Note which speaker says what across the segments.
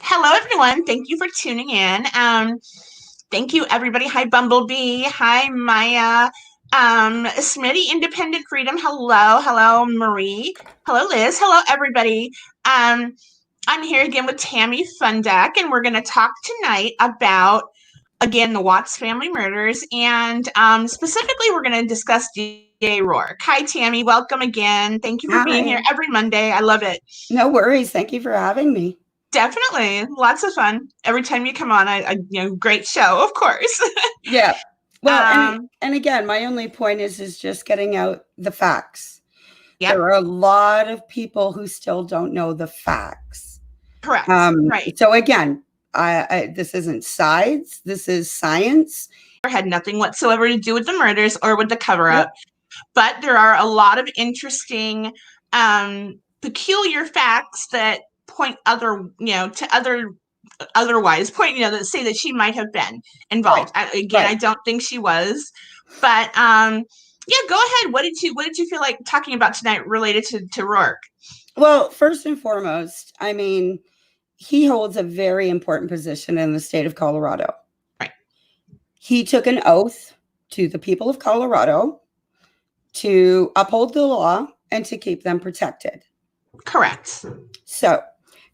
Speaker 1: Hello, everyone. Thank you for tuning in. Thank you, everybody. Hi, Bumblebee. Hi, Maya. Smitty, Independent Freedom. Hello. Hello, Marie. Hello, Liz. Hello, everybody. Um, I'm here again with Tammy Fundak, and we're going to talk tonight about, again, the Watts family murders. And specifically, we're going to discuss D.A. Rourke. Hi, Tammy. Welcome again. Thank you for being here
Speaker 2: Hi.
Speaker 1: every Monday. I love it.
Speaker 2: No worries. Thank you for having me.
Speaker 1: Definitely. Lots of fun. Every time you come on, great show, of course.
Speaker 2: Yeah. Well, and
Speaker 1: um,
Speaker 2: and again, my only point is just getting out the facts.
Speaker 1: yep,
Speaker 2: There are a lot of people who still don't know the facts.
Speaker 1: correct. Right.
Speaker 2: So again, this isn't sides. This is science.
Speaker 1: Had nothing whatsoever to do with the murders or with the cover
Speaker 2: Yep.
Speaker 1: up, but there are a lot of interesting, peculiar facts that point to otherwise point, that say that she might have been
Speaker 2: Right.
Speaker 1: involved. Again, I
Speaker 2: Right.
Speaker 1: don't think she was, but yeah, go ahead. What did you feel like talking about tonight related to Rourke?
Speaker 2: Well, first and foremost, I mean, he holds a very important position in the state of Colorado.
Speaker 1: Right.
Speaker 2: He took an oath to the people of Colorado to uphold the law and to keep them protected.
Speaker 1: Correct.
Speaker 2: So,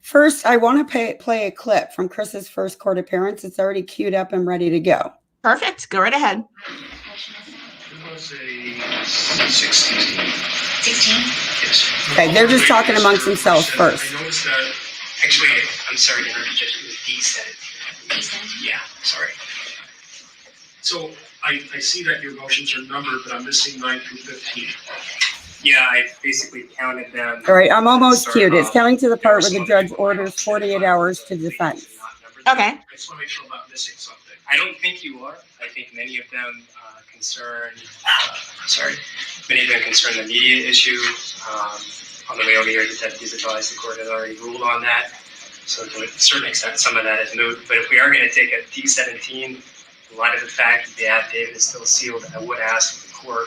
Speaker 2: first, I want to play a clip from Chris's first court appearance. It's already queued up and ready to go.
Speaker 1: Perfect. Go right ahead.
Speaker 3: It was a 16.
Speaker 4: 16?
Speaker 3: Yes.
Speaker 2: Okay, they're just talking amongst themselves first.
Speaker 3: I noticed that. Actually, I'm sorry to interrupt you, Judge. It was
Speaker 4: D7?
Speaker 3: Yeah, sorry. So I see that your motions are numbered, but I'm missing 9 through 15.
Speaker 4: Yeah, I basically counted them.
Speaker 2: All right, I'm almost queued. It's coming to the part where the judge orders 48 hours to defense.
Speaker 1: Okay.
Speaker 3: I just want to make sure I'm not missing something.
Speaker 4: I don't think you are. I think many of them concern the media issue. On the way over here, the deputies advised the court had already ruled on that. So to a certain extent, some of that is moot. But if we are going to take a D17, in light of the fact that the affidavit is still sealed, I would ask the court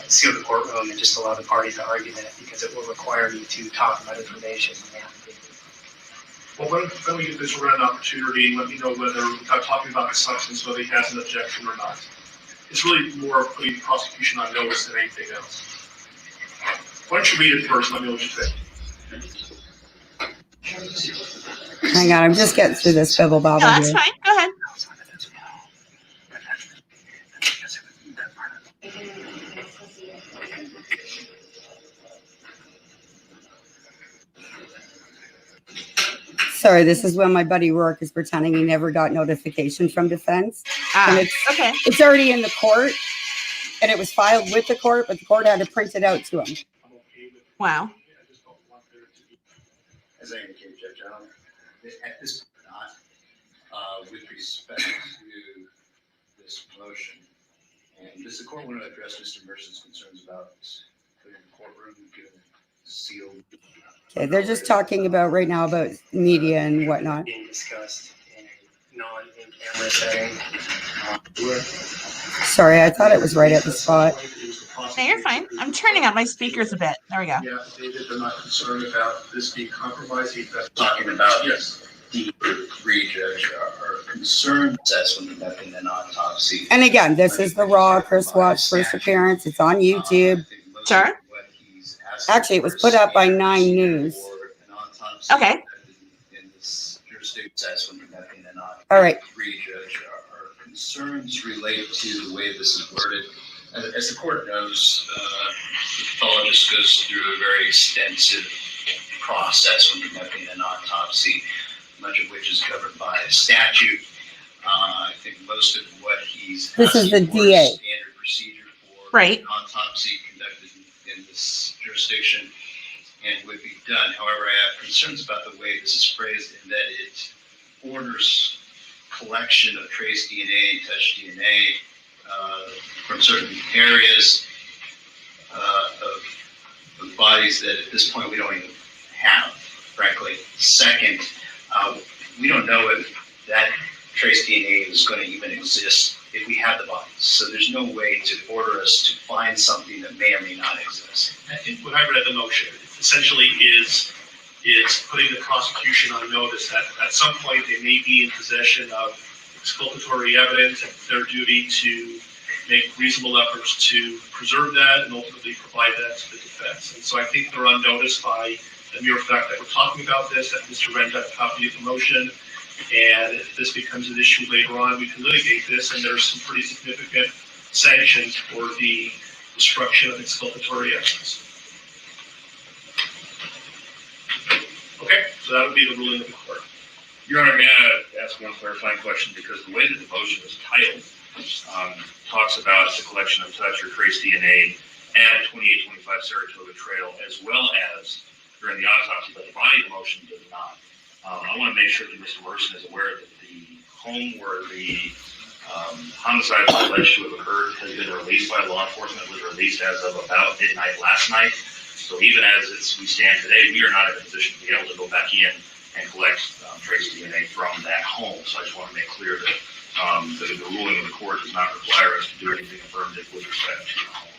Speaker 4: seal the courtroom and just allow the parties to argue that, because it will require me to talk about information in the affidavit.
Speaker 3: Well, why don't we give this around opportunity and let me know whether, without talking about the substance, whether he has an objection or not. It's really more of putting the prosecution on notice than anything else. Why don't you read it first? Let me know what you think.
Speaker 2: Hang on, I'm just getting through this bibble bobble
Speaker 1: No, that's
Speaker 2: here.
Speaker 1: fine. Go ahead.
Speaker 2: Sorry, this is when my buddy Rourke is pretending he never got notification from defense. And
Speaker 1: Okay.
Speaker 2: it's already in the court, and it was filed with the court, but the court had to print it out to him.
Speaker 1: Wow.
Speaker 5: As I indicated, Judge, at this point, not with respect to this motion. And does the court want to address Mr. Merson's concerns about putting the courtroom given sealed?
Speaker 2: Okay, they're just talking about right now about media and whatnot.
Speaker 4: Being discussed in a non-in-camera setting.
Speaker 2: Sorry, I thought it was right at the spot.
Speaker 1: No, you're fine. I'm turning up my speakers a bit. There we go.
Speaker 3: Yeah, they're not concerned about this being compromised.
Speaker 5: Talking about
Speaker 3: Yes.
Speaker 5: the Judge, are concerned as when conducting an autopsy.
Speaker 2: And again, this is the raw Chris Watts first appearance. It's on YouTube.
Speaker 1: Sure.
Speaker 2: Actually, it was put up by 9 News.
Speaker 1: Okay.
Speaker 5: In this jurisdiction, as when conducting an autopsy.
Speaker 2: All right.
Speaker 5: Judge, are concerns relate to the way this is worded. As the court knows, the pathologist goes through a very extensive process when conducting an autopsy, much of which is covered by statute. I think most of what he's
Speaker 2: This is the
Speaker 5: asking for
Speaker 2: DA.
Speaker 5: is standard procedure for
Speaker 1: Right.
Speaker 5: an autopsy conducted in this jurisdiction and would be done. However, I have concerns about the way this is phrased in that it orders collection of trace DNA, touch DNA from certain areas of bodies that at this point we don't even have, frankly. Second, we don't know if that trace DNA is going to even exist if we have the bodies. So there's no way to order us to find something that may or may not exist.
Speaker 3: I think when I read the motion, it essentially is is putting the prosecution on notice that at some point they may be in possession of exculpatory evidence, and it's their duty to make reasonable efforts to preserve that and ultimately provide that to the defense. And so I think they're on notice by the mere fact that we're talking about this, that Mr. Wren got a copy of the motion, and if this becomes an issue later on, we can litigate this, and there's some pretty significant sanctions for the destruction of exculpatory evidence. Okay, so that would be the ruling of the court.
Speaker 6: Your Honor, may I ask one clarifying question? Because the way that the motion is titled talks about the collection of touch or trace DNA at 2825 Saratoga Trail, as well as during the autopsy, but the body of the motion does not. I want to make sure that Mr. Morrison is aware that the home where the homicide was alleged to have occurred has been released by law enforcement. It was released as of about midnight last night. So even as we stand today, we are not in a position to be able to go back in and collect trace DNA from that home. So I just want to make clear that the ruling of the court does not require us to do anything affirmative with respect to the home.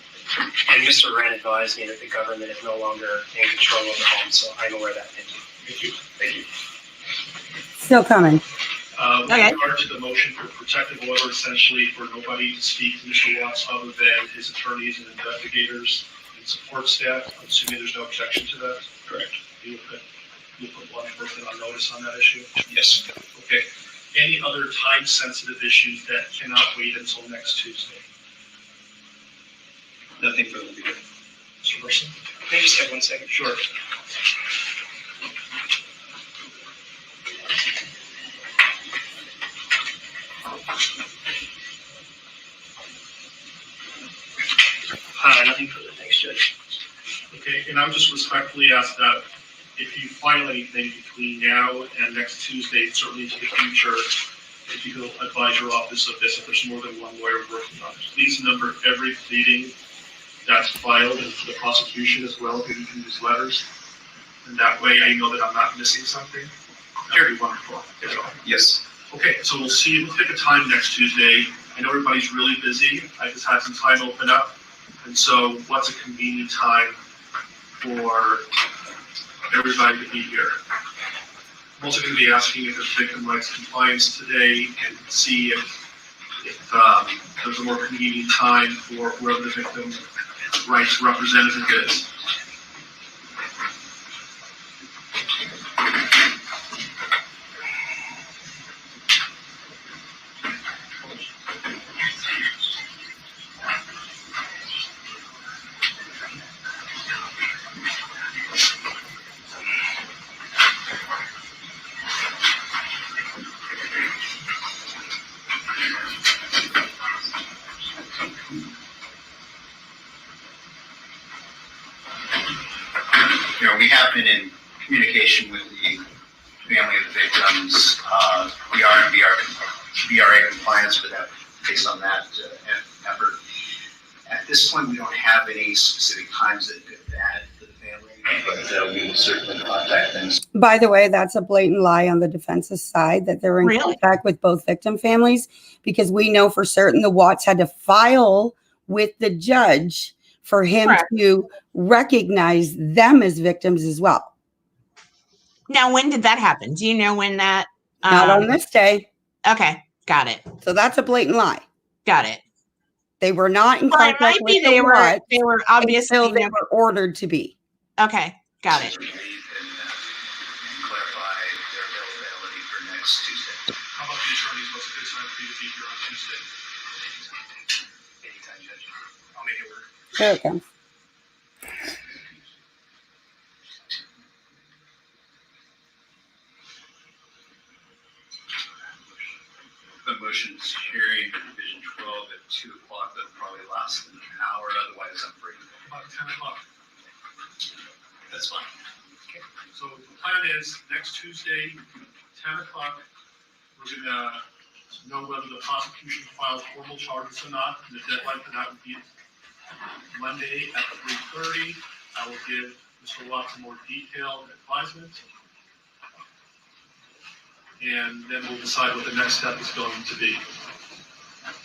Speaker 4: And Mr. Wren advised me that the government is no longer in control of the home, so I'm aware of that.
Speaker 3: Thank you.
Speaker 6: Thank you.
Speaker 2: Still coming.
Speaker 3: With regard to the motion for protective order, essentially for nobody to speak to Mr. Watts other than his attorneys and investigators and support staff, I'm assuming there's no objection to that? Correct. You put one person on notice on that issue?
Speaker 6: Yes.
Speaker 3: Okay. Any other time-sensitive issues that cannot wait until next Tuesday?
Speaker 6: Nothing further to be done.
Speaker 3: Mr. Merson?
Speaker 4: May I just have 1 second?
Speaker 3: Sure.
Speaker 4: Nothing further. Thanks, Judge.
Speaker 3: Okay, and I would just respectfully ask that if you file anything between now and next Tuesday, certainly into the future, if you could advise your office of this, if there's more than one lawyer working on it, please number every pleading that's filed into the prosecution as well, if you can use letters. And that way I know that I'm not missing something. That would be wonderful.
Speaker 6: Yes.
Speaker 3: Okay, so we'll see, we'll pick a time next Tuesday. I know everybody's really busy. I just had some time open up. And so what's a convenient time for everybody to be here? I'm also going to be asking if there's victim rights compliance today and see if there's a more convenient time for whoever the victim rights representative is.
Speaker 7: We have been in communication with the family of the victims. We are in BRA compliance for that, based on that effort. At this point, we don't have any specific times that could add to the family, but we will certainly contact them.
Speaker 2: By the way, that's a blatant lie on the defense's side that they're in contact with both victim families, because we know for certain the Watts had to file with the judge for him to recognize them as victims as well.
Speaker 1: Now, when did that happen? Do you know when that?
Speaker 2: Not on this day.
Speaker 1: Okay, got it.
Speaker 2: So that's a blatant lie.
Speaker 1: Got it.
Speaker 2: They were not in
Speaker 1: Well, it
Speaker 2: contact
Speaker 1: might be
Speaker 2: with the
Speaker 1: they
Speaker 2: Watts
Speaker 1: were obviously
Speaker 2: until they
Speaker 1: never.
Speaker 2: were ordered to be.
Speaker 1: Okay, got it.
Speaker 7: And clarify their availability for next Tuesday.
Speaker 3: How about the attorneys? What's a good time for you to be here on Tuesday?
Speaker 7: Anytime, Judge.
Speaker 3: I'll make it work.
Speaker 2: There it comes.
Speaker 7: The motion's hearing Division 12 at 2 o'clock. That'll probably last an hour. Otherwise, I'm free.
Speaker 3: About 10 o'clock.
Speaker 7: That's fine.
Speaker 3: Okay. So the plan is next Tuesday, 10 o'clock, we're going to know whether the prosecution filed formal charges or not. And the deadline for that would be Monday at 3:30. I will give Mr. Watts a more detailed advisement. And then we'll decide what the next step is going to be.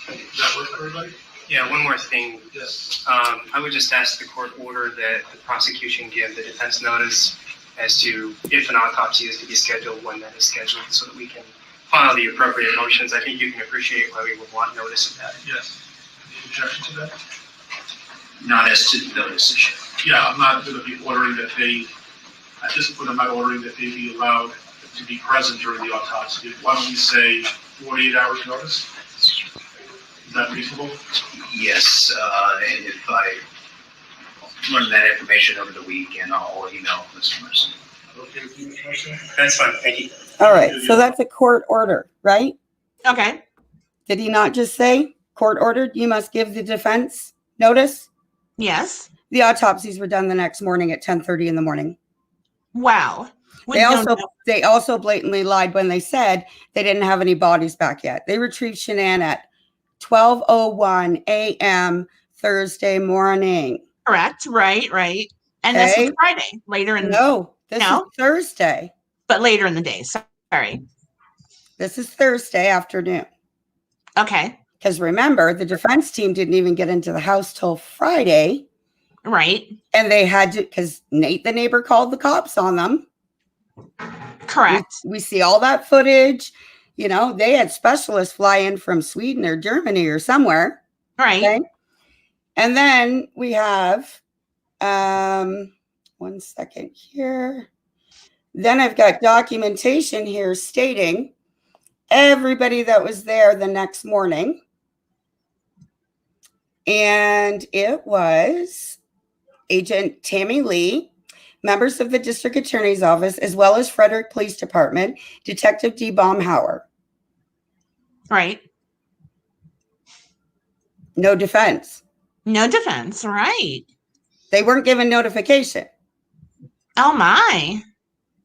Speaker 3: Does that work for everybody?
Speaker 4: Yeah, one more thing.
Speaker 3: Yes.
Speaker 4: I would just ask the court order that the prosecution give the defense notice as to if an autopsy is to be scheduled, when that is scheduled, so that we can file the appropriate motions. I think you can appreciate why we would want notice of that.
Speaker 3: Yes. Any objection to that?
Speaker 5: Not as to the notice issue.
Speaker 3: Yeah, I'm not going to be ordering that they, at this point, I'm not ordering that they be allowed to be present during the autopsy. Why don't we say 48 hours notice? Is that reasonable?
Speaker 7: Yes, and if I learn that information over the weekend, I'll email Mr. Mercer.
Speaker 3: Okay with you, Mr. Mercer?
Speaker 4: That's fine, thank you.
Speaker 2: All right. So that's a court order, right?
Speaker 1: Okay.
Speaker 2: Did he not just say court ordered? You must give the defense notice.
Speaker 1: Yes.
Speaker 2: The autopsies were done the next morning at 10:30 in the morning.
Speaker 1: Wow.
Speaker 2: They also blatantly lied when they said they didn't have any bodies back yet. They retrieved Shanann at 12:01 a.m. Thursday morning.
Speaker 1: Correct. Right. And this is Friday, later in
Speaker 2: this is Thursday.
Speaker 1: But later in the day. Sorry.
Speaker 2: This is Thursday afternoon.
Speaker 1: Okay.
Speaker 2: Because remember, the defense team didn't even get into the house till Friday.
Speaker 1: Right.
Speaker 2: And they had to, because Nate, the neighbor, called the cops on them.
Speaker 1: Correct.
Speaker 2: We see all that footage. You know, they had specialists fly in from Sweden or Germany or somewhere.
Speaker 1: Right.
Speaker 2: Okay? And then we have, 1 second here. Then I've got documentation here stating everybody that was there the next morning. And it was Agent Tammy Lee, members of the district attorney's office, as well as Frederick Police Department, Detective D. Baumhauer.
Speaker 1: Right.
Speaker 2: No defense.
Speaker 1: No defense. Right.
Speaker 2: They weren't given notification.
Speaker 1: Oh, my.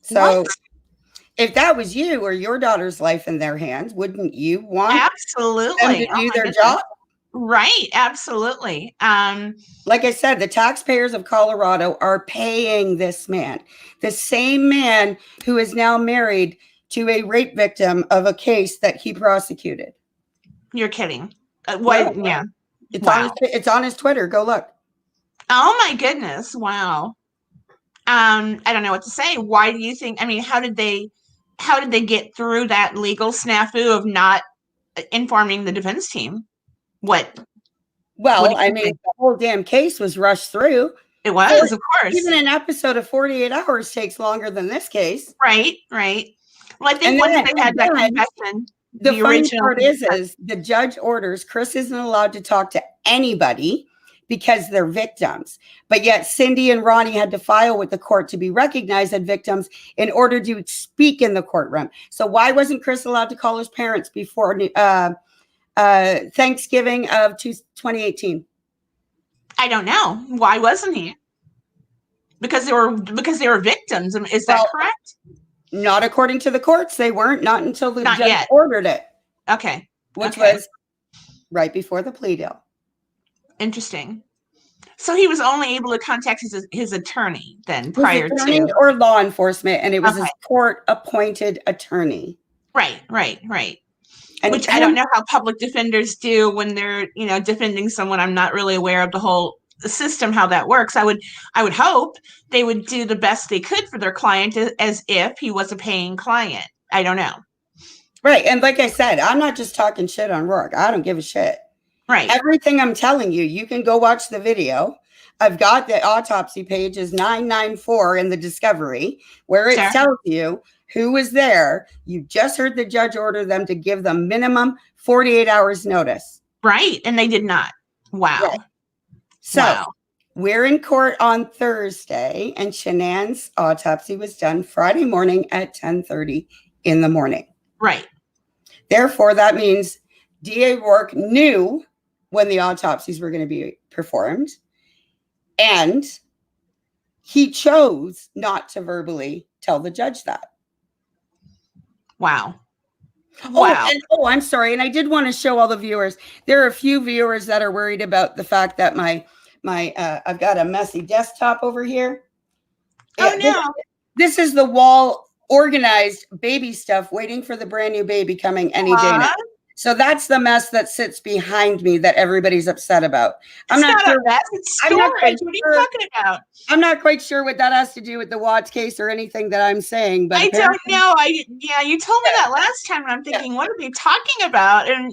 Speaker 2: So
Speaker 1: what?
Speaker 2: If that was you or your daughter's life in their hands, wouldn't you want
Speaker 1: Absolutely.
Speaker 2: them to do their job?
Speaker 1: Right. Absolutely.
Speaker 2: Like I said, the taxpayers of Colorado are paying this man, the same man who is now married to a rape victim of a case that he prosecuted.
Speaker 1: You're kidding. What?
Speaker 2: No.
Speaker 1: Yeah.
Speaker 2: It's on his Twitter. Go look.
Speaker 1: Oh my goodness. Wow. I don't know what to say. Why do you think, I mean, how did they get through that legal snafu of not informing the defense team? What
Speaker 2: I mean, the whole damn case was rushed through.
Speaker 1: It was, of course.
Speaker 2: Even an episode of 48 Hours takes longer than this case.
Speaker 1: Right. Well, I think once they had that confession,
Speaker 2: the funny part is the judge orders Chris isn't allowed to talk to anybody because they're victims. But yet Cindy and Ronnie had to file with the court to be recognized as victims in order to speak in the courtroom. So why wasn't Chris allowed to call his parents before Thanksgiving of 2018?
Speaker 1: I don't know. Why wasn't he? Because they were victims. Is that correct?
Speaker 2: Not according to the courts. They weren't. Not until the judge
Speaker 1: yet.
Speaker 2: ordered it.
Speaker 1: Okay.
Speaker 2: Which was right before the plea deal.
Speaker 1: Interesting. So he was only able to contact his attorney then prior to
Speaker 2: or law enforcement, and it was his court-appointed attorney.
Speaker 1: Right. And which I don't know how public defenders do when they're, defending someone. I'm not really aware of the whole system, how that works. I would hope they would do the best they could for their client as if he was a paying client. I don't know.
Speaker 2: Right. And like I said, I'm not just talking shit on Rourke. I don't give a shit.
Speaker 1: Right.
Speaker 2: Everything I'm telling you, you can go watch the video. I've got the autopsy pages 994 in the discovery where it tells you who was there. You just heard the judge order them to give them minimum 48 hours notice.
Speaker 1: Right. And they did not. Wow.
Speaker 2: Right. So we're in court on Thursday, and Shanann's autopsy was done Friday morning at 10:30 in the morning.
Speaker 1: Right.
Speaker 2: Therefore, that means DA Rourke knew when the autopsies were going to be performed, and he chose not to verbally tell the judge that.
Speaker 1: Wow.
Speaker 2: I'm sorry. And I did want to show all the viewers. There are a few viewers that are worried about the fact that my I've got a messy desktop over here.
Speaker 1: Oh, no.
Speaker 2: This is the wall organized baby stuff waiting for the brand new baby coming any day now. So that's the mess that sits behind me that everybody's upset about.
Speaker 1: I'm not sure. It's storage. What are you talking about?
Speaker 2: I'm not quite sure what that has to do with the Watts case or anything that I'm saying, but
Speaker 1: I don't know. You told me that last time, and I'm thinking, what are they talking about? And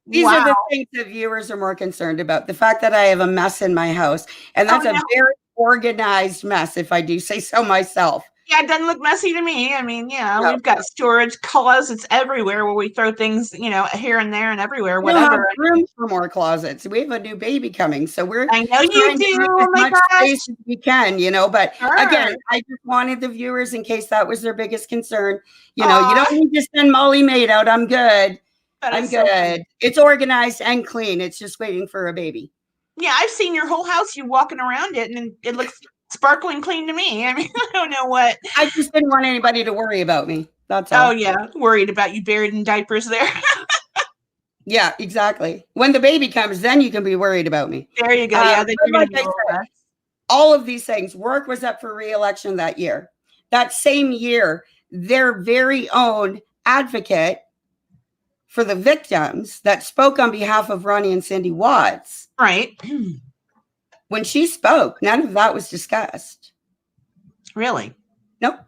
Speaker 2: these are the things that viewers are more concerned about. The fact that I have a mess in my house, and that's a very organized mess, if I do say so myself.
Speaker 1: Yeah, it doesn't look messy to me. I mean, we've got storage closets everywhere where we throw things, here and there and everywhere, whatever.
Speaker 2: We have room for more closets. We have a new baby coming, so we're
Speaker 1: I know you do.
Speaker 2: As much space as we can, But again, I just wanted the viewers, in case that was their biggest concern. You don't need to send Molly Maid out. I'm good. I'm good. It's organized and clean. It's just waiting for a baby.
Speaker 1: Yeah, I've seen your whole house. You walking around it, and it looks sparkling clean to me. I mean, I don't know what.
Speaker 2: I just didn't want anybody to worry about me. That's all.
Speaker 1: Oh, yeah. Worried about you buried in diapers there.
Speaker 2: Yeah, exactly. When the baby comes, then you can be worried about me.
Speaker 1: There you go. Yeah,
Speaker 2: all of these things. Rourke was up for re-election that year. That same year, their very own advocate for the victims that spoke on behalf of Ronnie and Cindy Watts.
Speaker 1: Right.
Speaker 2: When she spoke, none of that was discussed.
Speaker 1: Really?
Speaker 2: Nope.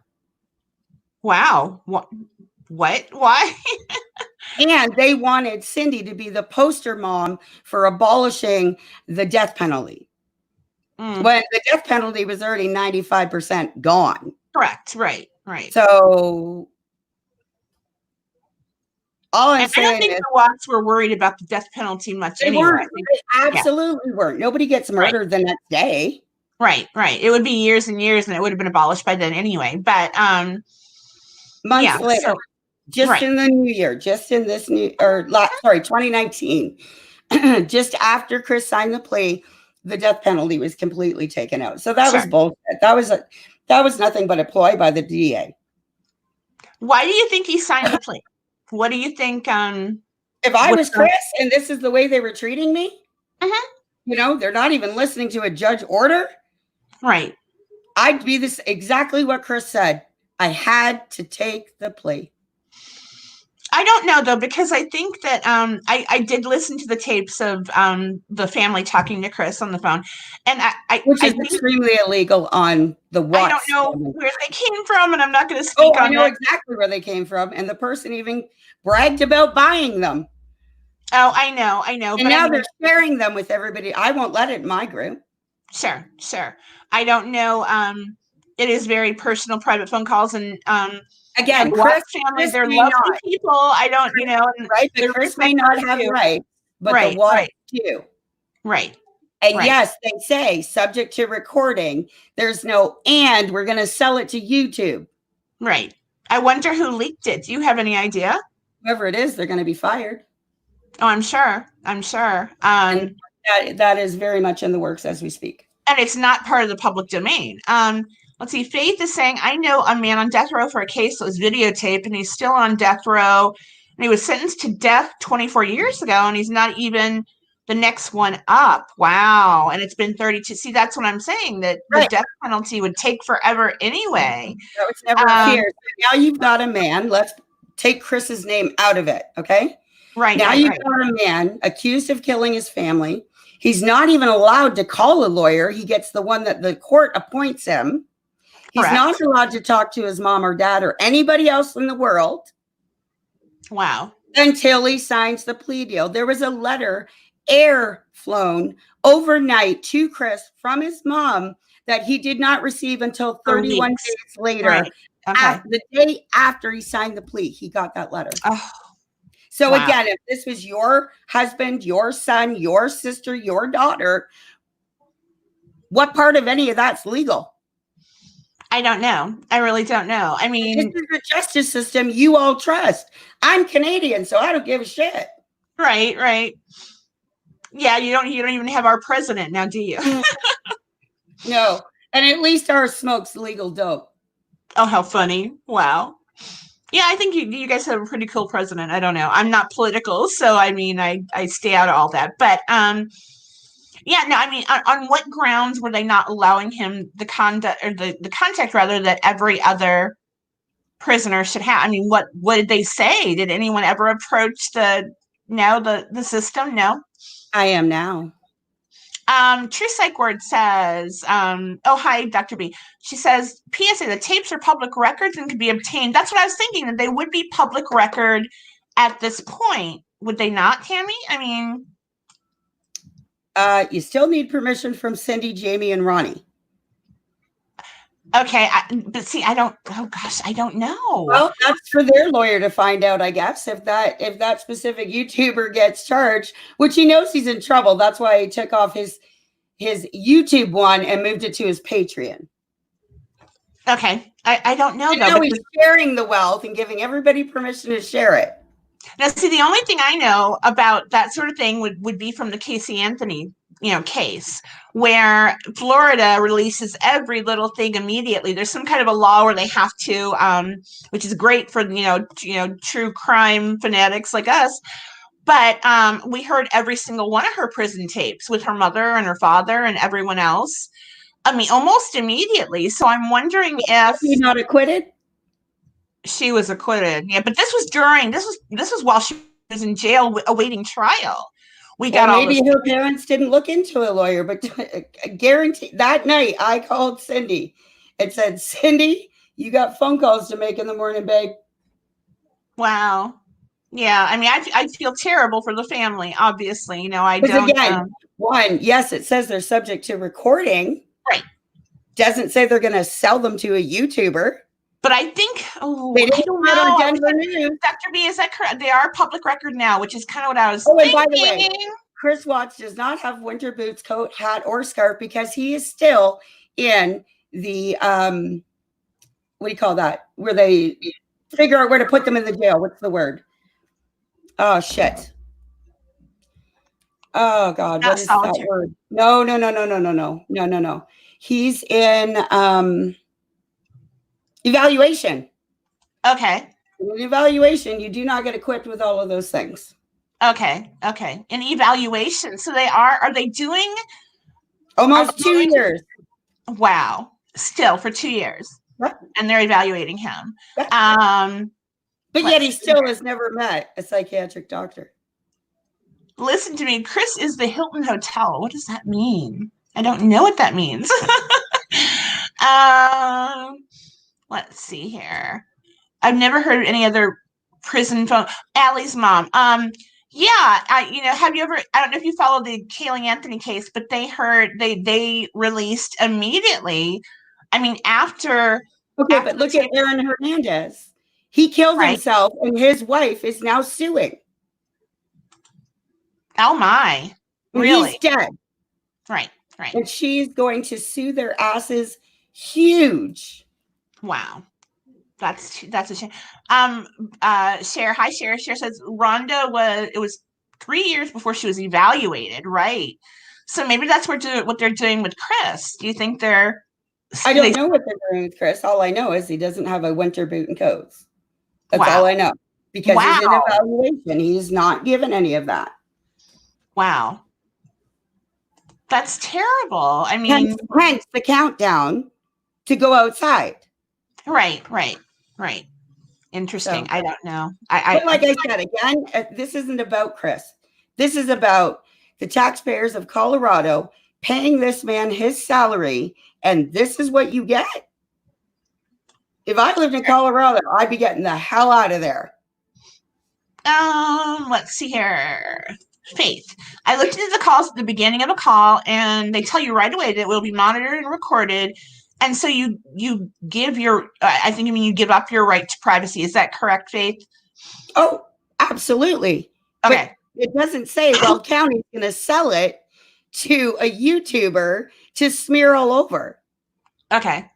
Speaker 1: Wow. What? Why?
Speaker 2: And they wanted Cindy to be the poster mom for abolishing the death penalty. When the death penalty was already 95% gone.
Speaker 1: Correct. Right.
Speaker 2: So all I'm saying
Speaker 1: I don't think the Watts were worried about the death penalty much anyway.
Speaker 2: They absolutely weren't. Nobody gets murdered the next day.
Speaker 1: Right. It would be years and years, and it would have been abolished by then anyway. But
Speaker 2: months later, in the new year, 2019, just after Chris signed the plea, the death penalty was completely taken out. So that was bullshit. That was nothing but a ploy by the DA.
Speaker 1: Why do you think he signed the plea? What do you think?
Speaker 2: If I was Chris and this is the way they were treating me, they're not even listening to a judge order.
Speaker 1: Right.
Speaker 2: I'd be exactly what Chris said. I had to take the plea.
Speaker 1: I don't know, though, because I think that I did listen to the tapes of the family talking to Chris on the phone. And
Speaker 2: which is extremely illegal on the Watts.
Speaker 1: I don't know where they came from, and I'm not going to speak on
Speaker 2: I know exactly where they came from. And the person even bragged about buying them.
Speaker 1: Oh, I know.
Speaker 2: And now they're sharing them with everybody. I won't let it in my group.
Speaker 1: Sure. I don't know. It is very personal, private phone calls. And
Speaker 2: again,
Speaker 1: Chris family, they're lovely people. I don't,
Speaker 2: right? But Chris may not have rights, but the Watts do.
Speaker 1: Right.
Speaker 2: And yes, they say subject to recording. There's no, and we're going to sell it to YouTube.
Speaker 1: Right. I wonder who leaked it. Do you have any idea?
Speaker 2: Whoever it is, they're going to be fired.
Speaker 1: Oh, I'm sure.
Speaker 2: And that is very much in the works as we speak.
Speaker 1: And it's not part of the public domain. Let's see. Faith is saying, I know a man on death row for a case that was videotaped, and he's still on death row. And he was sentenced to death 24 years ago, and he's not even the next one up. Wow. And it's been 32. See, that's what I'm saying, that the death penalty would take forever anyway.
Speaker 2: No, it's never appeared. So now you've got a man. Let's take Chris's name out of it, okay?
Speaker 1: Right.
Speaker 2: Now you've got a man accused of killing his family. He's not even allowed to call a lawyer. He gets the one that the court appoints him. He's not allowed to talk to his mom or dad or anybody else in the world.
Speaker 1: Wow.
Speaker 2: Until he signs the plea deal. There was a letter air flown overnight to Chris from his mom that he did not receive until 31 days later.
Speaker 1: Right. Okay.
Speaker 2: The day after he signed the plea, he got that letter.
Speaker 1: Oh.
Speaker 2: So again, if this was your husband, your son, your sister, your daughter, what part of any of that's legal?
Speaker 1: I don't know. I really don't know. I mean,
Speaker 2: this is the justice system you all trust. I'm Canadian, so I don't give a shit.
Speaker 1: Right. Yeah, you don't even have our president now, do you?
Speaker 2: No. And at least ours smokes legal dope.
Speaker 1: Oh, how funny. Wow. Yeah, I think you guys have a pretty cool president. I don't know. I'm not political, so I mean, I stay out of all that. But yeah, no, I mean, on what grounds were they not allowing him the contact rather that every other prisoner should have. I mean, what did they say? Did anyone ever approach the system? No.
Speaker 2: I am now.
Speaker 1: True Psych Word says, oh, hi, Dr. B. She says, PSA, the tapes are public records and can be obtained. That's what I was thinking, that they would be public record at this point. Would they not, Tammy? I mean...
Speaker 2: you still need permission from Cindy, Jamie, and Ronnie.
Speaker 1: Okay, but see, I don't know.
Speaker 2: Well, that's for their lawyer to find out, I guess, if that specific YouTuber gets charged, which he knows he's in trouble. That's why he took off his YouTube one and moved it to his Patreon.
Speaker 1: Okay, I don't know, though.
Speaker 2: Now he's sharing the wealth and giving everybody permission to share it.
Speaker 1: Now, see, the only thing I know about that sort of thing would be from the Casey Anthony, case, where Florida releases every little thing immediately. There's some kind of a law where they have to, which is great for true crime fanatics like us. But we heard every single one of her prison tapes with her mother and her father and everyone else. I mean, almost immediately. So I'm wondering if
Speaker 2: you're not acquitted.
Speaker 1: She was acquitted. Yeah, but this was while she was in jail awaiting trial. We got
Speaker 2: maybe her parents didn't look into a lawyer, but I guarantee that night I called Cindy and said, Cindy, you got phone calls to make in the morning, babe.
Speaker 1: Wow. Yeah, I mean, I feel terrible for the family, obviously. I don't.
Speaker 2: Again, one, yes, it says they're subject to recording.
Speaker 1: Right.
Speaker 2: Doesn't say they're going to sell them to a YouTuber.
Speaker 1: But I think,
Speaker 2: they didn't know. Denver News.
Speaker 1: Dr. B, is that correct? They are public record now, which is kind of what I was thinking.
Speaker 2: And by the way, Chris Watts does not have winter boots, coat, hat, or scarf because he is still in the, what do you call that? Where they figure out where to put them in the jail. What's the word? Oh, shit. Oh, God. What is that word? No. He's in evaluation.
Speaker 1: Okay.
Speaker 2: In evaluation, you do not get equipped with all of those things.
Speaker 1: Okay. In evaluation. So are they doing?
Speaker 2: Almost 2 years.
Speaker 1: Wow. Still for 2 years.
Speaker 2: Yep.
Speaker 1: And they're evaluating him.
Speaker 2: Yep. But yet he still has never met a psychiatric doctor.
Speaker 1: Listen to me. Chris is the Hilton Hotel. What does that mean? I don't know what that means. Let's see here. I've never heard of any other prison phone. Allie's mom. Yeah. Have you ever? I don't know if you followed the Kaylee Anthony case, but they released immediately. I mean, after.
Speaker 2: Okay, but look at Aaron Hernandez. He killed himself, and his wife is now suing.
Speaker 1: Oh my! Really?
Speaker 2: He's dead.
Speaker 1: Right.
Speaker 2: And she's going to sue their asses huge.
Speaker 1: Wow. That's a shame. Cher, hi Cher. Cher says Rhonda was 3 years before she was evaluated, right? So maybe that's what they're doing with Chris. Do you think they're?
Speaker 2: I don't know what they're doing with Chris. All I know is he doesn't have a winter boot and coats. That's all I know. Because he's in evaluation. He's not given any of that.
Speaker 1: Wow. That's terrible. I mean,
Speaker 2: hence the countdown to go outside.
Speaker 1: Right. Interesting. So, I don't know.
Speaker 2: Like I said, again, this isn't about Chris. This is about the taxpayers of Colorado paying this man his salary, and this is what you get. If I lived in Colorado, I'd be getting the hell out of there.
Speaker 1: Let's see here. Faith. I looked into the calls at the beginning of a call, and they tell you right away that it will be monitored and recorded. And so you give you give up your right to privacy. Is that correct, Faith?
Speaker 2: Oh, absolutely.
Speaker 1: Okay.
Speaker 2: But it doesn't say Weld County's going to sell it to a YouTuber to smear all over.
Speaker 1: Okay.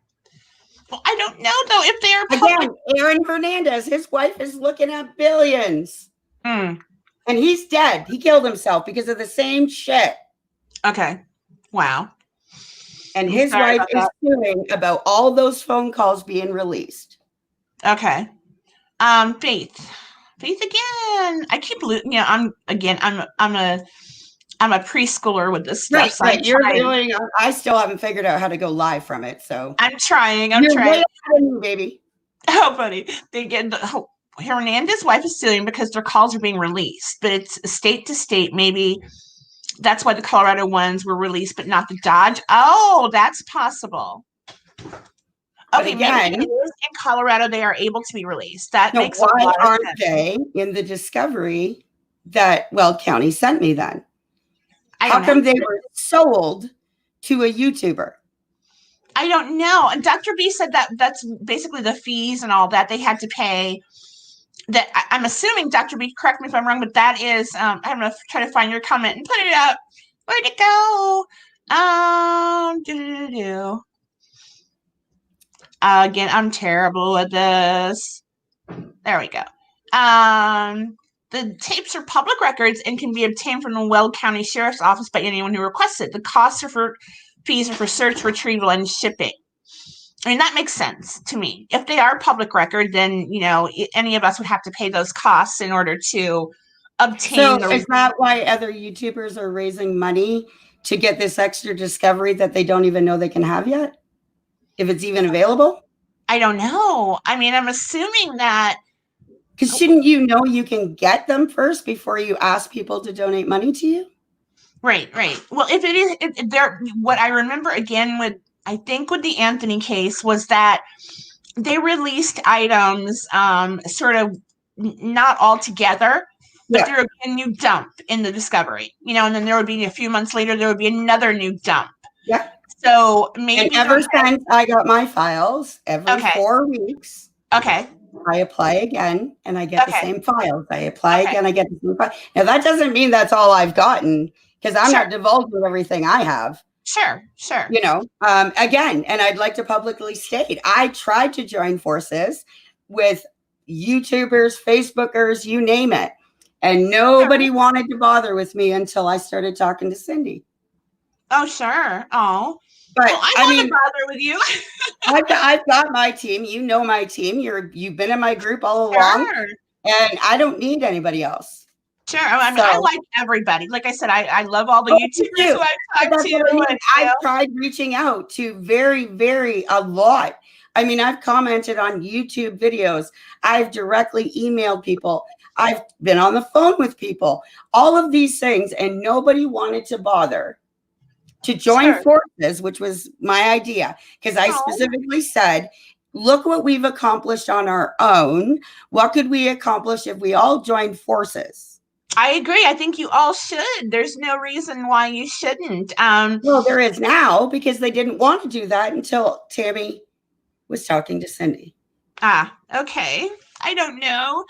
Speaker 1: Well, I don't know, though, if they are
Speaker 2: Again, Aaron Hernandez, his wife is looking at billions. And he's dead. He killed himself because of the same shit.
Speaker 1: Okay. Wow.
Speaker 2: And his wife is suing about all those phone calls being released.
Speaker 1: Okay. Faith again. I keep looking. I'm a preschooler with this stuff.
Speaker 2: Right,
Speaker 1: so
Speaker 2: right. You're doing. I still haven't figured out how to go live from it. So
Speaker 1: I'm trying.
Speaker 2: You're way ahead of me, baby.
Speaker 1: Oh, funny. They get Hernandez's wife is suing because their calls are being released, but it's state to state. Maybe that's why the Colorado ones were released, but not the Dodge. Oh, that's possible. Okay, again, maybe it is in Colorado they are able to be released. That makes a lot of sense.
Speaker 2: Why aren't they in the discovery that Weld County sent me then? How come they were sold to a YouTuber?
Speaker 1: I don't know. And Dr. B said that that's basically the fees and all that they had to pay. That I'm assuming, Dr. B, correct me if I'm wrong, but that is, I don't know, try to find your comment and put it up. Where'd it go? Again, I'm terrible at this. There we go. The tapes are public records and can be obtained from the Weld County Sheriff's Office by anyone who requests it. The costs are for fees are for search, retrieval, and shipping. I mean, that makes sense to me. If they are public record, then, any of us would have to pay those costs in order to obtain.
Speaker 2: So is that why other YouTubers are raising money to get this extra discovery that they don't even know they can have yet? If it's even available?
Speaker 1: I don't know. I mean, I'm assuming that.
Speaker 2: Because shouldn't you know you can get them first before you ask people to donate money to you?
Speaker 1: Right. Well, if it is, what I remember again with the Anthony case was that they released items sort of not all together, but there would be a new dump in the discovery, and then there would be a few months later, there would be another new dump.
Speaker 2: Yeah.
Speaker 1: So maybe.
Speaker 2: And ever since I got my files, every 4 weeks.
Speaker 1: Okay.
Speaker 2: I apply again and I get the same files. I apply again, I get the same files. Now that doesn't mean that's all I've gotten, because I'm not divulging everything I have.
Speaker 1: Sure.
Speaker 2: Again, and I'd like to publicly state, I tried to join forces with YouTubers, Facebookers, you name it. And nobody wanted to bother with me until I started talking to Cindy.
Speaker 1: Oh, sure. Oh.
Speaker 2: But
Speaker 1: I want to bother with you.
Speaker 2: I've got my team. You know my team. You've been in my group all along. And I don't need anybody else.
Speaker 1: Sure. I mean, I like everybody. Like I said, I love all the YouTubers who I've talked to.
Speaker 2: I've tried reaching out to a lot. I mean, I've commented on YouTube videos. I've directly emailed people. I've been on the phone with people. All of these things, and nobody wanted to bother to join forces, which was my idea, because I specifically said, look what we've accomplished on our own. What could we accomplish if we all joined forces?
Speaker 1: I agree. I think you all should. There's no reason why you shouldn't.
Speaker 2: Well, there is now, because they didn't want to do that until Tammy was talking to Cindy.
Speaker 1: Okay. I don't know.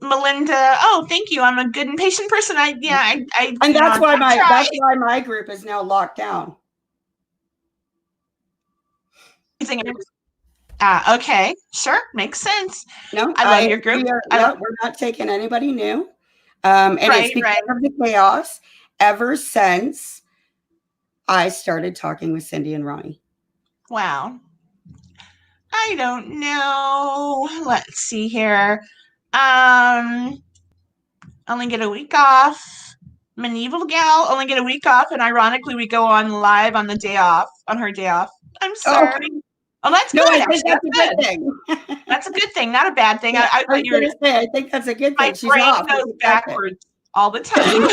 Speaker 1: Melinda, thank you. I'm a good and patient person.
Speaker 2: And that's why my group is now locked down.
Speaker 1: Okay. Sure. Makes sense.
Speaker 2: No,
Speaker 1: I love your group.
Speaker 2: We're not taking anybody new. And it's because of the chaos ever since I started talking with Cindy and Ronnie.
Speaker 1: Wow. I don't know. Let's see here. Only get a week off. Medieval gal only get a week off, and ironically, we go on live on her day off. I'm sorry. Oh, that's good.
Speaker 2: I think that's a good thing.
Speaker 1: That's a good thing, not a bad thing.
Speaker 2: I think that's a good thing.
Speaker 1: My brain goes backwards all the time.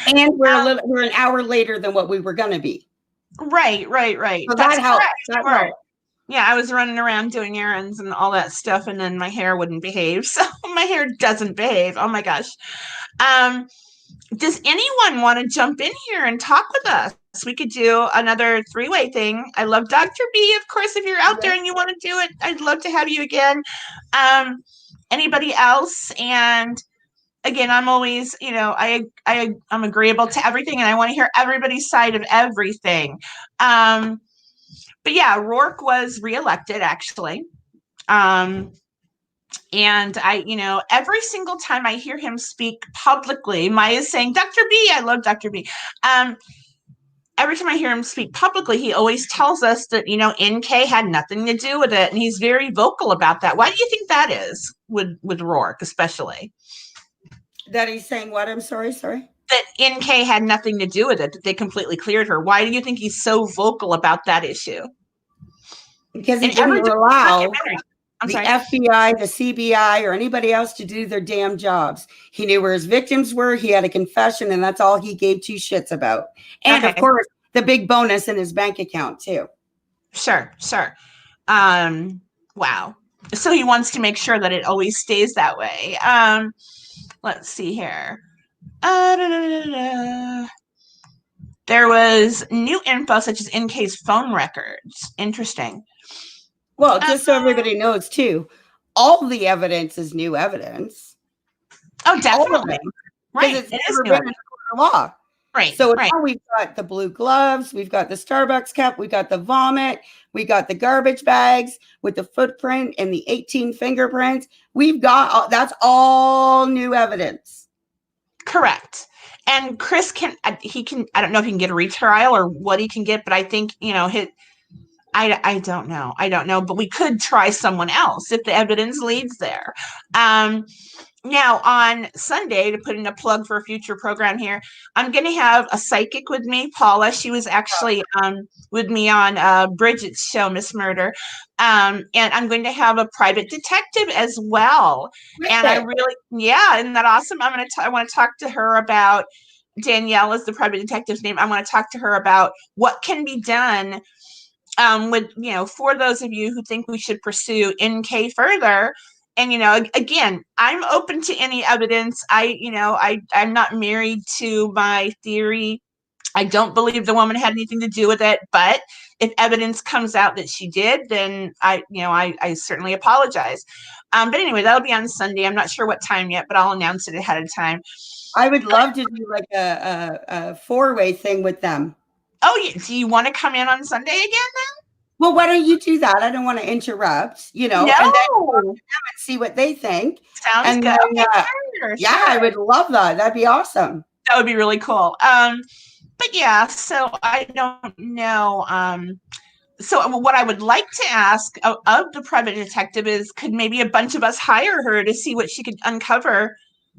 Speaker 2: And we're an hour later than what we were going to be.
Speaker 1: Right.
Speaker 2: So that helps. Right.
Speaker 1: Yeah, I was running around doing errands and all that stuff, and then my hair wouldn't behave. So my hair doesn't behave. Oh my gosh. Does anyone want to jump in here and talk with us? We could do another 3-way thing. I love Dr. B, of course. If you're out there and you want to do it, I'd love to have you again. Anybody else? And again, I'm always, I'm agreeable to everything, and I want to hear everybody's side of everything. But yeah, Rourke was reelected, actually. And I, every single time I hear him speak publicly, Maya's saying, Dr. B, I love Dr. B. Every time I hear him speak publicly, he always tells us that, NK had nothing to do with it. And he's very vocal about that. Why do you think that is with Rourke, especially?
Speaker 2: That he's saying what? I'm sorry.
Speaker 1: That NK had nothing to do with it, that they completely cleared her. Why do you think he's so vocal about that issue?
Speaker 2: Because he
Speaker 1: In
Speaker 2: didn't
Speaker 1: every
Speaker 2: allow
Speaker 1: I'm
Speaker 2: the
Speaker 1: sorry.
Speaker 2: FBI, the CBI, or anybody else to do their damn jobs. He knew where his victims were. He had a confession, and that's all he gave two shits about. And of course, the big bonus in his bank account too.
Speaker 1: Sure. Wow. So he wants to make sure that it always stays that way. Let's see here. There was new info such as NK's phone records. Interesting.
Speaker 2: Well, just so everybody knows too, all the evidence is new evidence.
Speaker 1: Oh, definitely.
Speaker 2: Right. It's never been in court of law.
Speaker 1: Right.
Speaker 2: So now we've got the blue gloves, we've got the Starbucks cup, we got the vomit, we got the garbage bags with the footprint and the 18 fingerprints. We've got that's all new evidence.
Speaker 1: Correct. And Chris I don't know if he can get a retrial or what he can get, but I think, I don't know, but we could try someone else if the evidence leads there. Now on Sunday, to put in a plug for a future program here, I'm going to have a psychic with me, Paula. She was actually with me on Bridget's show, Miss Murder. And I'm going to have a private detective as well. And I really, isn't that awesome? I want to talk to her about, Danielle is the private detective's name. I want to talk to her about what can be done with, for those of you who think we should pursue NK further. And, again, I'm open to any evidence. I'm not married to my theory. I don't believe the woman had anything to do with it. But if evidence comes out that she did, then I certainly apologize. But anyway, that'll be on Sunday. I'm not sure what time yet, but I'll announce it ahead of time.
Speaker 2: I would love to do like a four-way thing with them.
Speaker 1: Oh, yeah. Do you want to come in on Sunday again then?
Speaker 2: Well, why don't you do that? I don't want to interrupt, and then see what they think.
Speaker 1: Sounds good.
Speaker 2: Then,
Speaker 1: sure.
Speaker 2: I would love that. That'd be awesome.
Speaker 1: That would be really cool. But yeah, so I don't know. So what I would like to ask of the private detective is, could maybe a bunch of us hire her to see what she could uncover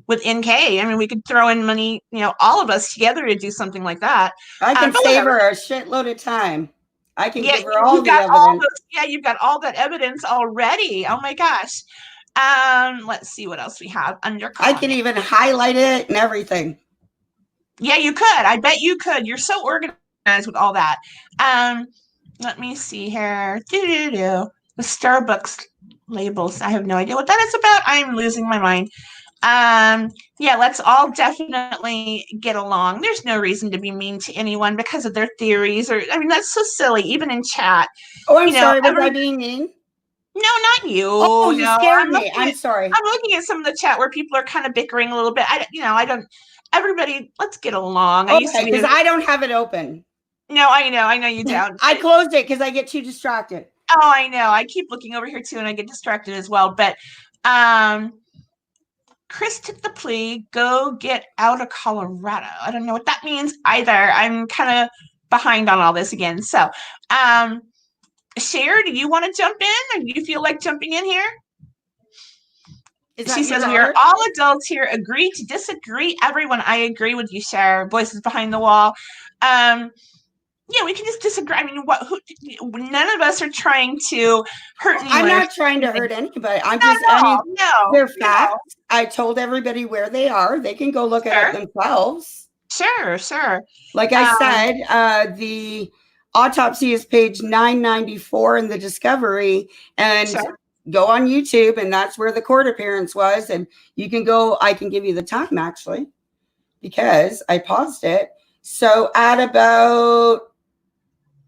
Speaker 1: with NK? I mean, we could throw in money, all of us together to do something like that.
Speaker 2: I can save her a shitload of time. I can give her all the evidence.
Speaker 1: You've got all that evidence already. Oh my gosh. Let's see what else we have under comment.
Speaker 2: I can even highlight it and everything.
Speaker 1: Yeah, you could. I bet you could. You're so organized with all that. Let me see here. The Starbucks labels. I have no idea what that is about. I'm losing my mind. Let's all definitely get along. There's no reason to be mean to anyone because of their theories, that's so silly, even in chat.
Speaker 2: Oh, I'm sorry. Was I being mean?
Speaker 1: No, not you.
Speaker 2: Oh, you scared me. I'm sorry.
Speaker 1: I'm looking at some of the chat where people are kind of bickering a little bit. Everybody, let's get along.
Speaker 2: Okay, because I don't have it open.
Speaker 1: No, I know you don't.
Speaker 2: I closed it because I get too distracted.
Speaker 1: Oh, I know. I keep looking over here too, and I get distracted as well. But Chris took the plea, go get out of Colorado. I don't know what that means either. I'm kind of behind on all this again. So, Cher, do you want to jump in? Or do you feel like jumping in here? She says, we are all adults here. Agree to disagree. Everyone, I agree with you, Cher. Voices behind the wall. We can just disagree. I mean, none of us are trying to hurt anyone.
Speaker 2: I'm not trying to hurt anybody. I'm just, they're facts. I told everybody where they are. They can go look at it themselves.
Speaker 1: Sure.
Speaker 2: Like I said, the autopsy is page 994 in the discovery, and go on YouTube, and that's where the court appearance was. And you can go, I can give you the time actually, because I paused it. So at about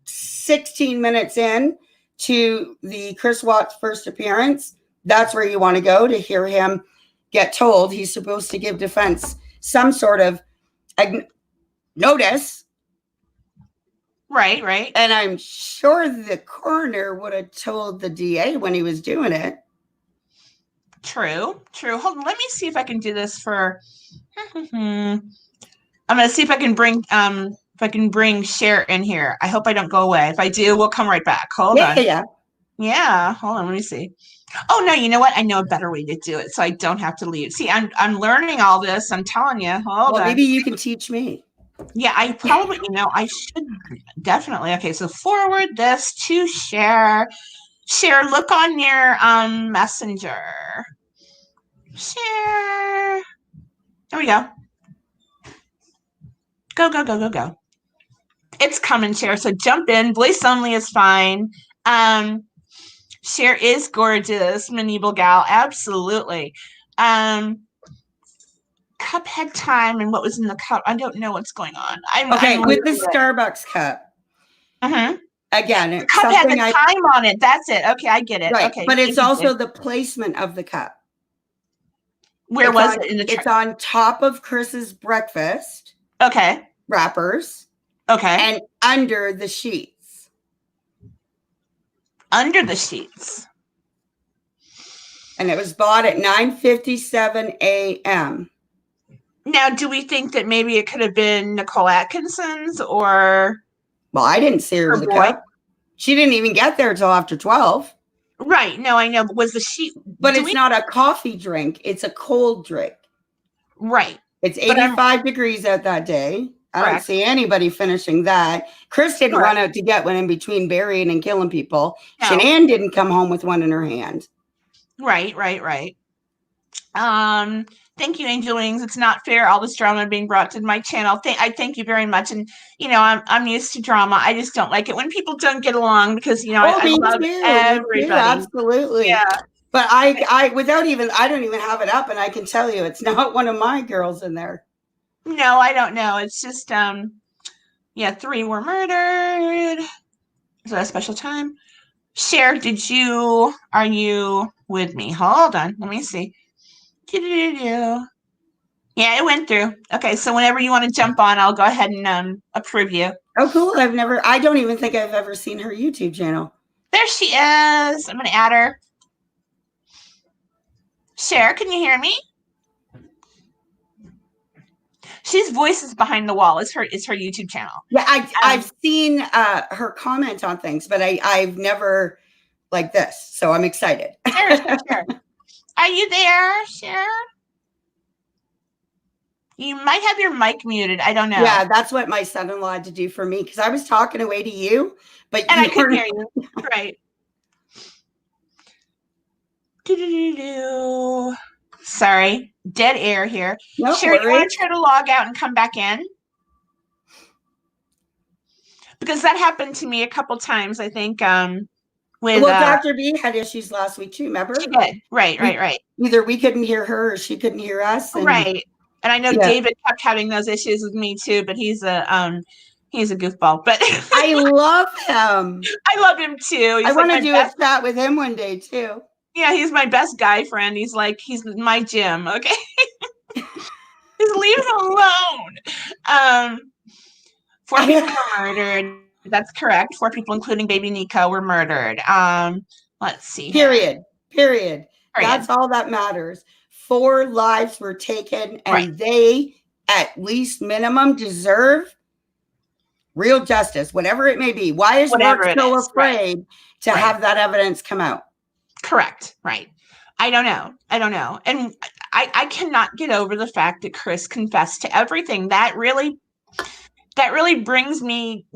Speaker 2: 16 minutes in to the Chris Watts first appearance, that's where you want to go to hear him get told he's supposed to give defense some sort of notice.
Speaker 1: Right.
Speaker 2: And I'm sure the coroner would have told the DA when he was doing it.
Speaker 1: True. Hold on. Let me see if I can do this for. I'm going to see if I can bring Cher in here. I hope I don't go away. If I do, we'll come right back. Hold on. Yeah. Hold on. Let me see. Oh no! You know what? I know a better way to do it, so I don't have to leave. See, I'm learning all this. I'm telling you. Hold on.
Speaker 2: Maybe you can teach me.
Speaker 1: Yeah, I probably, I should definitely. Okay, so forward this to share. Share, look on your messenger. Share. There we go. Go, go, go, go, go. It's coming, Share. So jump in. Voice only is fine. Share is gorgeous, Manibal Gal. Absolutely. Cuphead time and what was in the cup. I don't know what's going on. I'm
Speaker 2: with the Starbucks cup.
Speaker 1: Mm-hmm.
Speaker 2: Again, it's
Speaker 1: the cup had the time on it. That's it. Okay, I get it.
Speaker 2: Right.
Speaker 1: Okay,
Speaker 2: but it's also the placement of the cup.
Speaker 1: Where was it in the tray?
Speaker 2: It's on top of Chris's breakfast.
Speaker 1: Okay.
Speaker 2: Wrappers.
Speaker 1: Okay.
Speaker 2: And under the sheets.
Speaker 1: Under the sheets.
Speaker 2: And it was bought at 9:57 a.m.
Speaker 1: Now, do we think that maybe it could have been Nicole Atkinson's or?
Speaker 2: Well, I didn't see her with the cup. She didn't even get there until after 12.
Speaker 1: Right. No, I know. But was the sheet?
Speaker 2: But it's not a coffee drink. It's a cold drink.
Speaker 1: Right.
Speaker 2: It's 85 degrees out that day. I don't see anybody finishing that. Chris didn't run out to get one in between burying and killing people. No. Shanann didn't come home with one in her hand.
Speaker 1: Right. Thank you, Angel Wings. It's not fair, all this drama being brought to my channel. I thank you very much. And, I'm used to drama. I just don't like it when people don't get along because, I love everybody.
Speaker 2: Absolutely.
Speaker 1: Yeah.
Speaker 2: But I don't even have it up, and I can tell you it's not one of my girls in there.
Speaker 1: No, I don't know. It's just, 3 were murdered. Is that a special time? Cher, are you with me? Hold on. Let me see. Yeah, it went through. Okay, so whenever you want to jump on, I'll go ahead and approve you.
Speaker 2: Oh, cool. I don't even think I've ever seen her YouTube channel.
Speaker 1: There she is. I'm going to add her. Cher, can you hear me? She's Voices Behind the Wall is her YouTube channel.
Speaker 2: Yeah, I've seen her comment on things, but I've never like this. So I'm excited.
Speaker 1: Sure. Are you there, Cher? You might have your mic muted. I don't know.
Speaker 2: Yeah, that's what my son-in-law had to do for me because I was talking away to you, but
Speaker 1: I couldn't hear you. Right. Sorry, dead air here.
Speaker 2: No
Speaker 1: Cher, you want to try to log out and come back in? Because that happened to me a couple times, I think.
Speaker 2: Dr. B had issues last week too, remember?
Speaker 1: She did. Right.
Speaker 2: Either we couldn't hear her or she couldn't hear us.
Speaker 1: Right. And I know David kept having those issues with me too, but he's a goofball. But
Speaker 2: I love him.
Speaker 1: I love him too.
Speaker 2: I want to do a chat with him one day too.
Speaker 1: Yeah, he's my best guy friend. He's my Jim. Okay. Just leave him alone. 4 people were murdered. That's correct. 4 people, including baby Nico, were murdered. Let's see.
Speaker 2: Period. That's all that matters. 4 lives were taken, and they, at least minimum, deserve real justice, whatever it may be. Why is Rourke so afraid to have that evidence come out?
Speaker 1: Correct. Right. I don't know. And I cannot get over the fact that Chris confessed to everything. That really brings me,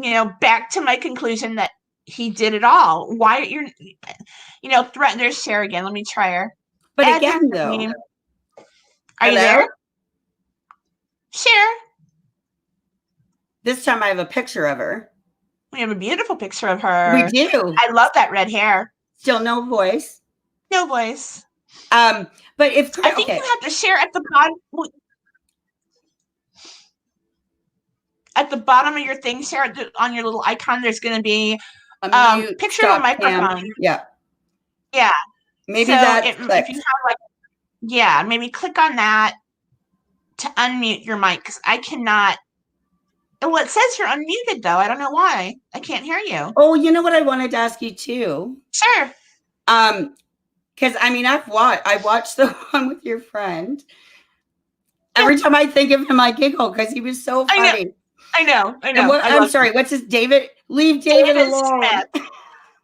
Speaker 1: back to my conclusion that he did it all. Why threaten? There's Cher again. Let me try her.
Speaker 2: But again, though.
Speaker 1: Are you there? Cher.
Speaker 2: This time I have a picture of her.
Speaker 1: We have a beautiful picture of her.
Speaker 2: We do.
Speaker 1: I love that red hair.
Speaker 2: Still no voice.
Speaker 1: No voice.
Speaker 2: But if
Speaker 1: I think you have to share at the bottom. At the bottom of your thing, Sarah, on your little icon, there's going to be a picture of a microphone.
Speaker 2: Yeah. Maybe
Speaker 1: if you have maybe click on that to unmute your mic because I cannot. Well, it says you're unmuted though. I don't know why. I can't hear you.
Speaker 2: Oh, you know what I wanted to ask you too?
Speaker 1: Sure.
Speaker 2: Because I watched the one with your friend. Every time I think of him, I giggle because he was so funny.
Speaker 1: I know.
Speaker 2: I'm sorry. What's his David? Leave David alone.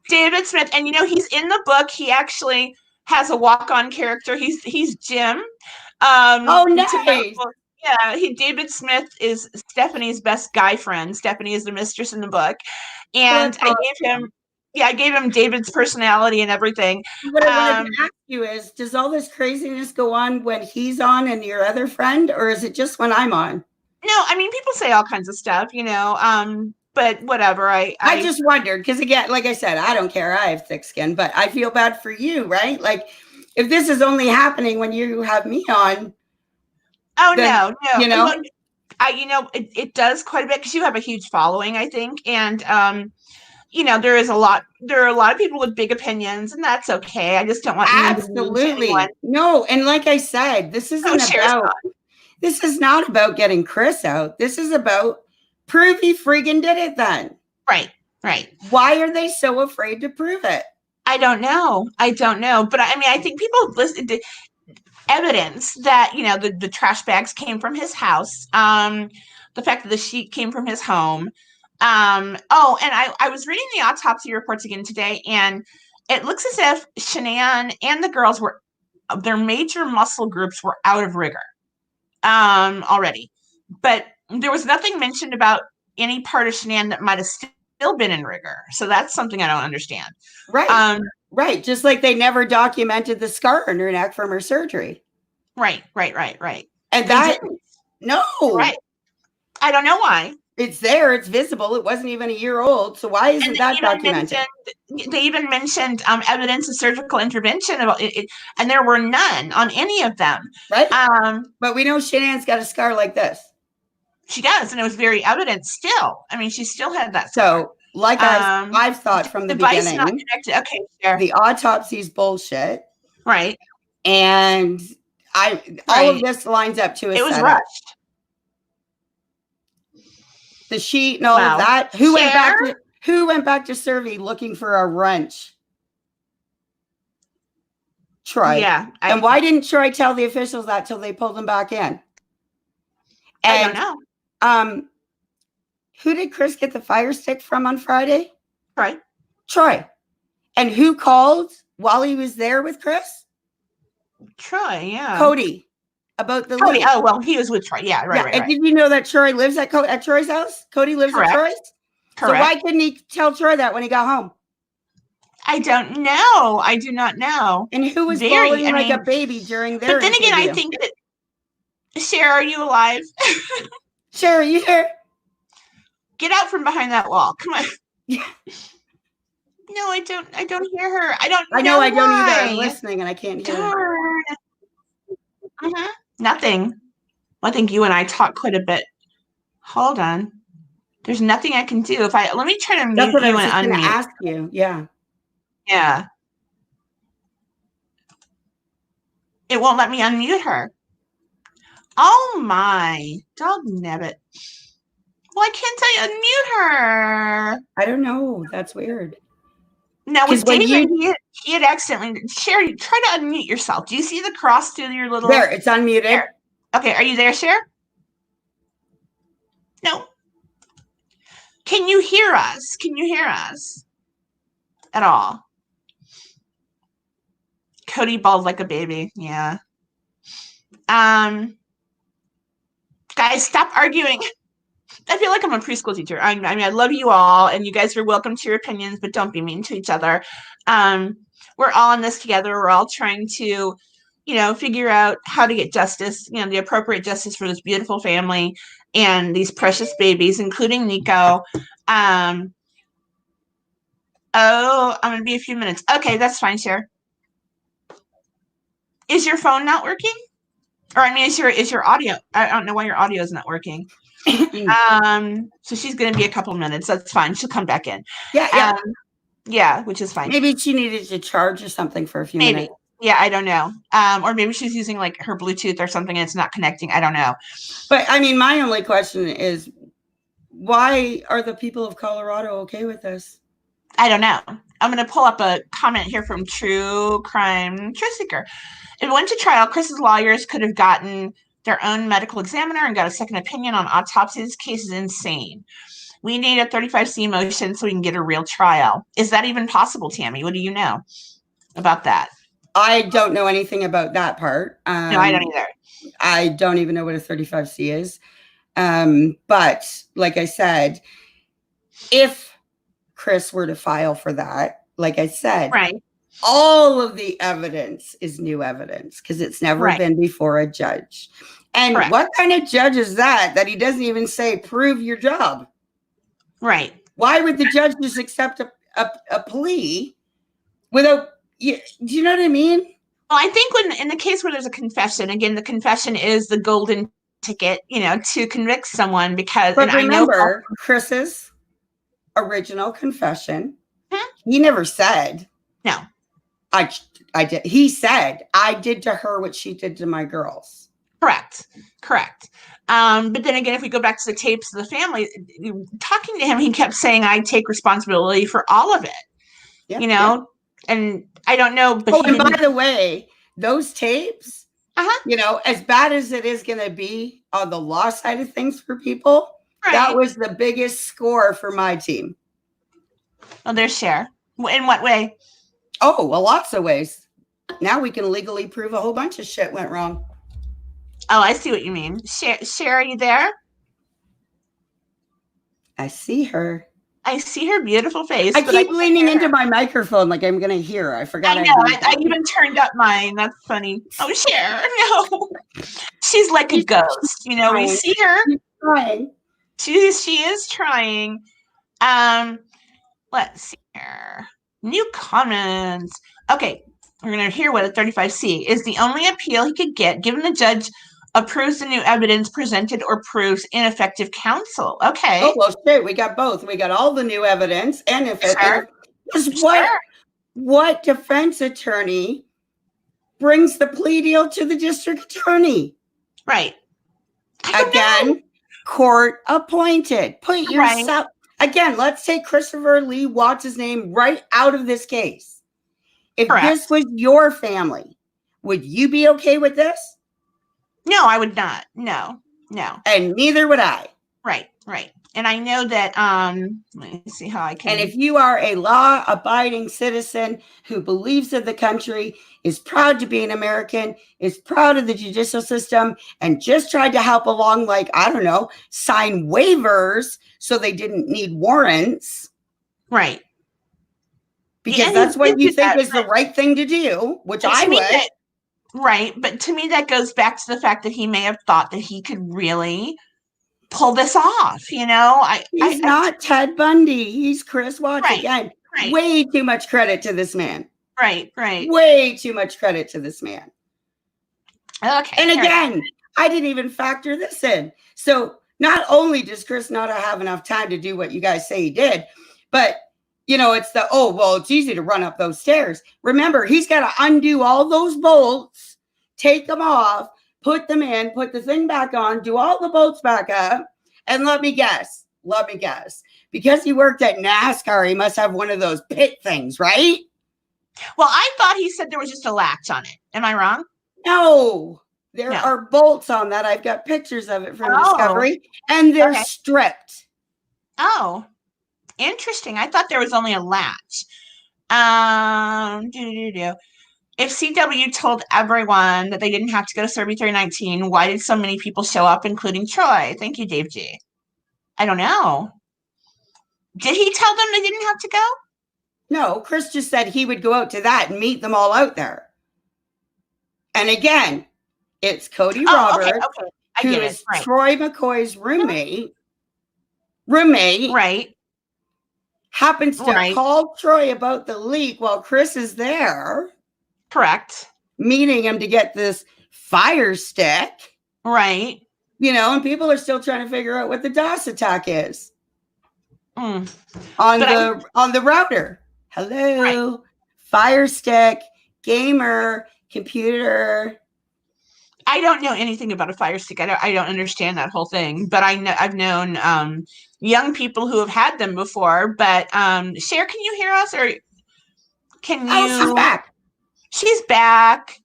Speaker 1: David Smith, and he's in the book. He actually has a walk-on character. He's Jim.
Speaker 2: Oh, nice.
Speaker 1: Yeah, David Smith is Stephanie's best guy friend. Stephanie is the mistress in the book, and I gave him David's personality and everything.
Speaker 2: What I wanted to ask you is, does all this craziness go on when he's on and your other friend, or is it just when I'm on?
Speaker 1: No, I mean, people say all kinds of stuff, but whatever. I
Speaker 2: just wondered, because again, like I said, I don't care. I have thick skin, but I feel bad for you, right? Like, if this is only happening when you have me on.
Speaker 1: Oh, then, no. Look, it does quite a bit because you have a huge following, I think. And, there are a lot of people with big opinions, and that's okay. I just don't want
Speaker 2: absolutely no. And like I said, this is not about getting Chris out. This is about prove he friggin' did it then.
Speaker 1: Right.
Speaker 2: Why are they so afraid to prove it?
Speaker 1: I don't know. But I mean, I think people listen to evidence that, the trash bags came from his house. The fact that the sheet came from his home. And I was reading the autopsy reports again today, and it looks as if Shanann and the girls their major muscle groups were out of rigor already. But there was nothing mentioned about any part of Shanann that might have still been in rigor. So that's something I don't understand.
Speaker 2: Right. Right. Just like they never documented the scar on her neck from her surgery.
Speaker 1: Right.
Speaker 2: And no.
Speaker 1: Right. I don't know why.
Speaker 2: It's there. It's visible. It wasn't even a year old. So why isn't that documented?
Speaker 1: They even mentioned evidence of surgical intervention about it, and there were none on any of them.
Speaker 2: Right. But we know Shanann's got a scar like this.
Speaker 1: She does, and it was very evident still. I mean, she still had that scar.
Speaker 2: So, like I've thought from the beginning,
Speaker 1: not connected. Okay, sure.
Speaker 2: The autopsy's bullshit.
Speaker 1: Right.
Speaker 2: And all of this lines up to a setup.
Speaker 1: It was rushed.
Speaker 2: The sheet and all of that. Who went back to Survey looking for a wrench? Troy.
Speaker 1: Yeah.
Speaker 2: And why didn't Troy tell the officials that till they pulled him back in?
Speaker 1: I don't
Speaker 2: know. Who did Chris get the fire stick from on Friday? Troy. And who called while he was there with Chris?
Speaker 1: Troy, yeah.
Speaker 2: Cody. About the
Speaker 1: Cody. Oh, well, he was with Troy. Yeah, right.
Speaker 2: And did you know that Troy lives at Troy's house? Cody lives at Troy's?
Speaker 1: Correct.
Speaker 2: So why couldn't he tell Troy that when he got home?
Speaker 1: I don't know. I do not know.
Speaker 2: And who was bawling like a baby during their
Speaker 1: But then
Speaker 2: interview?
Speaker 1: again, I think that Cher, are you alive?
Speaker 2: Cher, are you here?
Speaker 1: Get out from behind that wall. Come on.
Speaker 2: Yeah.
Speaker 1: No, I don't hear her. I don't
Speaker 2: I know I don't either. I'm listening and I can't hear her.
Speaker 1: Nothing. I think you and I talk quite a bit. Hold on. There's nothing I can do. Let me try to mute
Speaker 2: That's what
Speaker 1: you
Speaker 2: I was just
Speaker 1: and
Speaker 2: going
Speaker 1: unmute.
Speaker 2: to ask you. Yeah.
Speaker 1: Yeah. It won't let me unmute her. Oh my. Dog nabbit. Why can't I unmute her?
Speaker 2: I don't know. That's weird.
Speaker 1: No, with David, he had accidentally. Sherry, try to unmute yourself. Do you see the cross through your little?
Speaker 2: There, it's unmuted.
Speaker 1: There. Okay, are you there, Cher? No. Can you hear us? Can you hear us at all? Cody bawled like a baby. Yeah. Guys, stop arguing. I feel like I'm a preschool teacher. I mean, I love you all, and you guys are welcome to your opinions, but don't be mean to each other. We're all in this together. We're all trying to, figure out how to get justice, the appropriate justice for this beautiful family and these precious babies, including Nico. I'm going to be a few minutes. Okay, that's fine, Cher. Is your phone not working? Or is your audio? I don't know why your audio is not working. So she's going to be a couple minutes. That's fine. She'll come back in.
Speaker 2: Yeah.
Speaker 1: Yeah, which is fine.
Speaker 2: Maybe she needed to charge or something for a few minutes.
Speaker 1: Yeah, I don't know. Or maybe she's using like her Bluetooth or something and it's not connecting. I don't know.
Speaker 2: But I mean, my only question is, why are the people of Colorado okay with this?
Speaker 1: I don't know. I'm going to pull up a comment here from True Crime Truth Seeker. If it went to trial, Chris's lawyers could have gotten their own medical examiner and got a second opinion on autopsy. This case is insane. We need a 35C motion so we can get a real trial. Is that even possible, Tammy? What do you know about that?
Speaker 2: I don't know anything about that part.
Speaker 1: No, I don't either.
Speaker 2: I don't even know what a 35C is. But like I said, if Chris were to file for that, like I said,
Speaker 1: Right.
Speaker 2: all of the evidence is new evidence because it's never been before a judge. And what kind of judge is that he doesn't even say, prove your job?
Speaker 1: Right.
Speaker 2: Why would the judge just accept a plea without, do you know what I mean?
Speaker 1: Well, I think when in the case where there's a confession, again, the confession is the golden ticket, to convict someone because.
Speaker 2: But remember, Chris's original confession, he never said.
Speaker 1: No.
Speaker 2: I did. He said, I did to her what she did to my girls.
Speaker 1: Correct. But then again, if we go back to the tapes of the family, talking to him, he kept saying, I take responsibility for all of it, and I don't know. But
Speaker 2: and by the way, those tapes, as bad as it is going to be on the law side of things for people, that was the biggest score for my team.
Speaker 1: Oh, there's Cher. In what way?
Speaker 2: Oh, well, lots of ways. Now we can legally prove a whole bunch of shit went wrong.
Speaker 1: Oh, I see what you mean. Cher, are you there?
Speaker 2: I see her.
Speaker 1: I see her beautiful face.
Speaker 2: I keep leaning into my microphone like I'm going to hear her. I forgot.
Speaker 1: I know. I even turned up mine. That's funny. Oh, Cher. No. She's like a ghost. We see her.
Speaker 2: She's trying.
Speaker 1: She is trying. Let's see here. New comments. Okay. We're going to hear what a 35C is. The only appeal he could get, given the judge approves the new evidence presented or proves ineffective counsel. Okay.
Speaker 2: Oh, well, shit. We got both. We got all the new evidence and what defense attorney brings the plea deal to the district attorney?
Speaker 1: Right.
Speaker 2: Again, court appointed. Put yourself again. Let's take Christopher Lee Watts' name right out of this case. If this was your family, would you be okay with this?
Speaker 1: No, I would not. No.
Speaker 2: And neither would I.
Speaker 1: Right. And I know that, let me see how I can.
Speaker 2: And if you are a law-abiding citizen who believes in the country, is proud to be an American, is proud of the judicial system, and just tried to help along, like, I don't know, sign waivers so they didn't need warrants.
Speaker 1: Right.
Speaker 2: Because that's what you think is the right thing to do, which I would.
Speaker 1: Right. But to me, that goes back to the fact that he may have thought that he could really pull this off. He's
Speaker 2: not Ted Bundy. He's Chris Watts again.
Speaker 1: Right.
Speaker 2: Way too much credit to this man.
Speaker 1: Right.
Speaker 2: Way too much credit to this man.
Speaker 1: Okay.
Speaker 2: And again, I didn't even factor this in. So not only does Chris not have enough time to do what you guys say he did, but it's it's easy to run up those stairs. Remember, he's got to undo all those bolts, take them off, put them in, put the thing back on, do all the bolts back up. And let me guess, because he worked at NASCAR, he must have one of those pit things, right?
Speaker 1: Well, I thought he said there was just a latch on it. Am I wrong?
Speaker 2: No, there are bolts on that. I've got pictures of it from Discovery, and they're stripped.
Speaker 1: Oh. Interesting. I thought there was only a latch. If CW told everyone that they didn't have to go to Survey 319, why did so many people show up, including Troy? Thank you, Dave G. I don't know. Did he tell them they didn't have to go?
Speaker 2: No, Chris just said he would go out to that and meet them all out there. And again, it's Cody Roberts, who is Troy McCoy's roommate.
Speaker 1: Right.
Speaker 2: Happens to call Troy about the leak while Chris is there.
Speaker 1: Correct.
Speaker 2: Meeting him to get this fire stick.
Speaker 1: Right.
Speaker 2: And people are still trying to figure out what the DOS attack is. On the router. Hello. Right. Fire stick, gamer, computer.
Speaker 1: I don't know anything about a fire stick. I don't understand that whole thing, but I've known young people who have had them before. But Cher, can you hear us, or can you?
Speaker 2: Oh, she's back.
Speaker 1: She's back,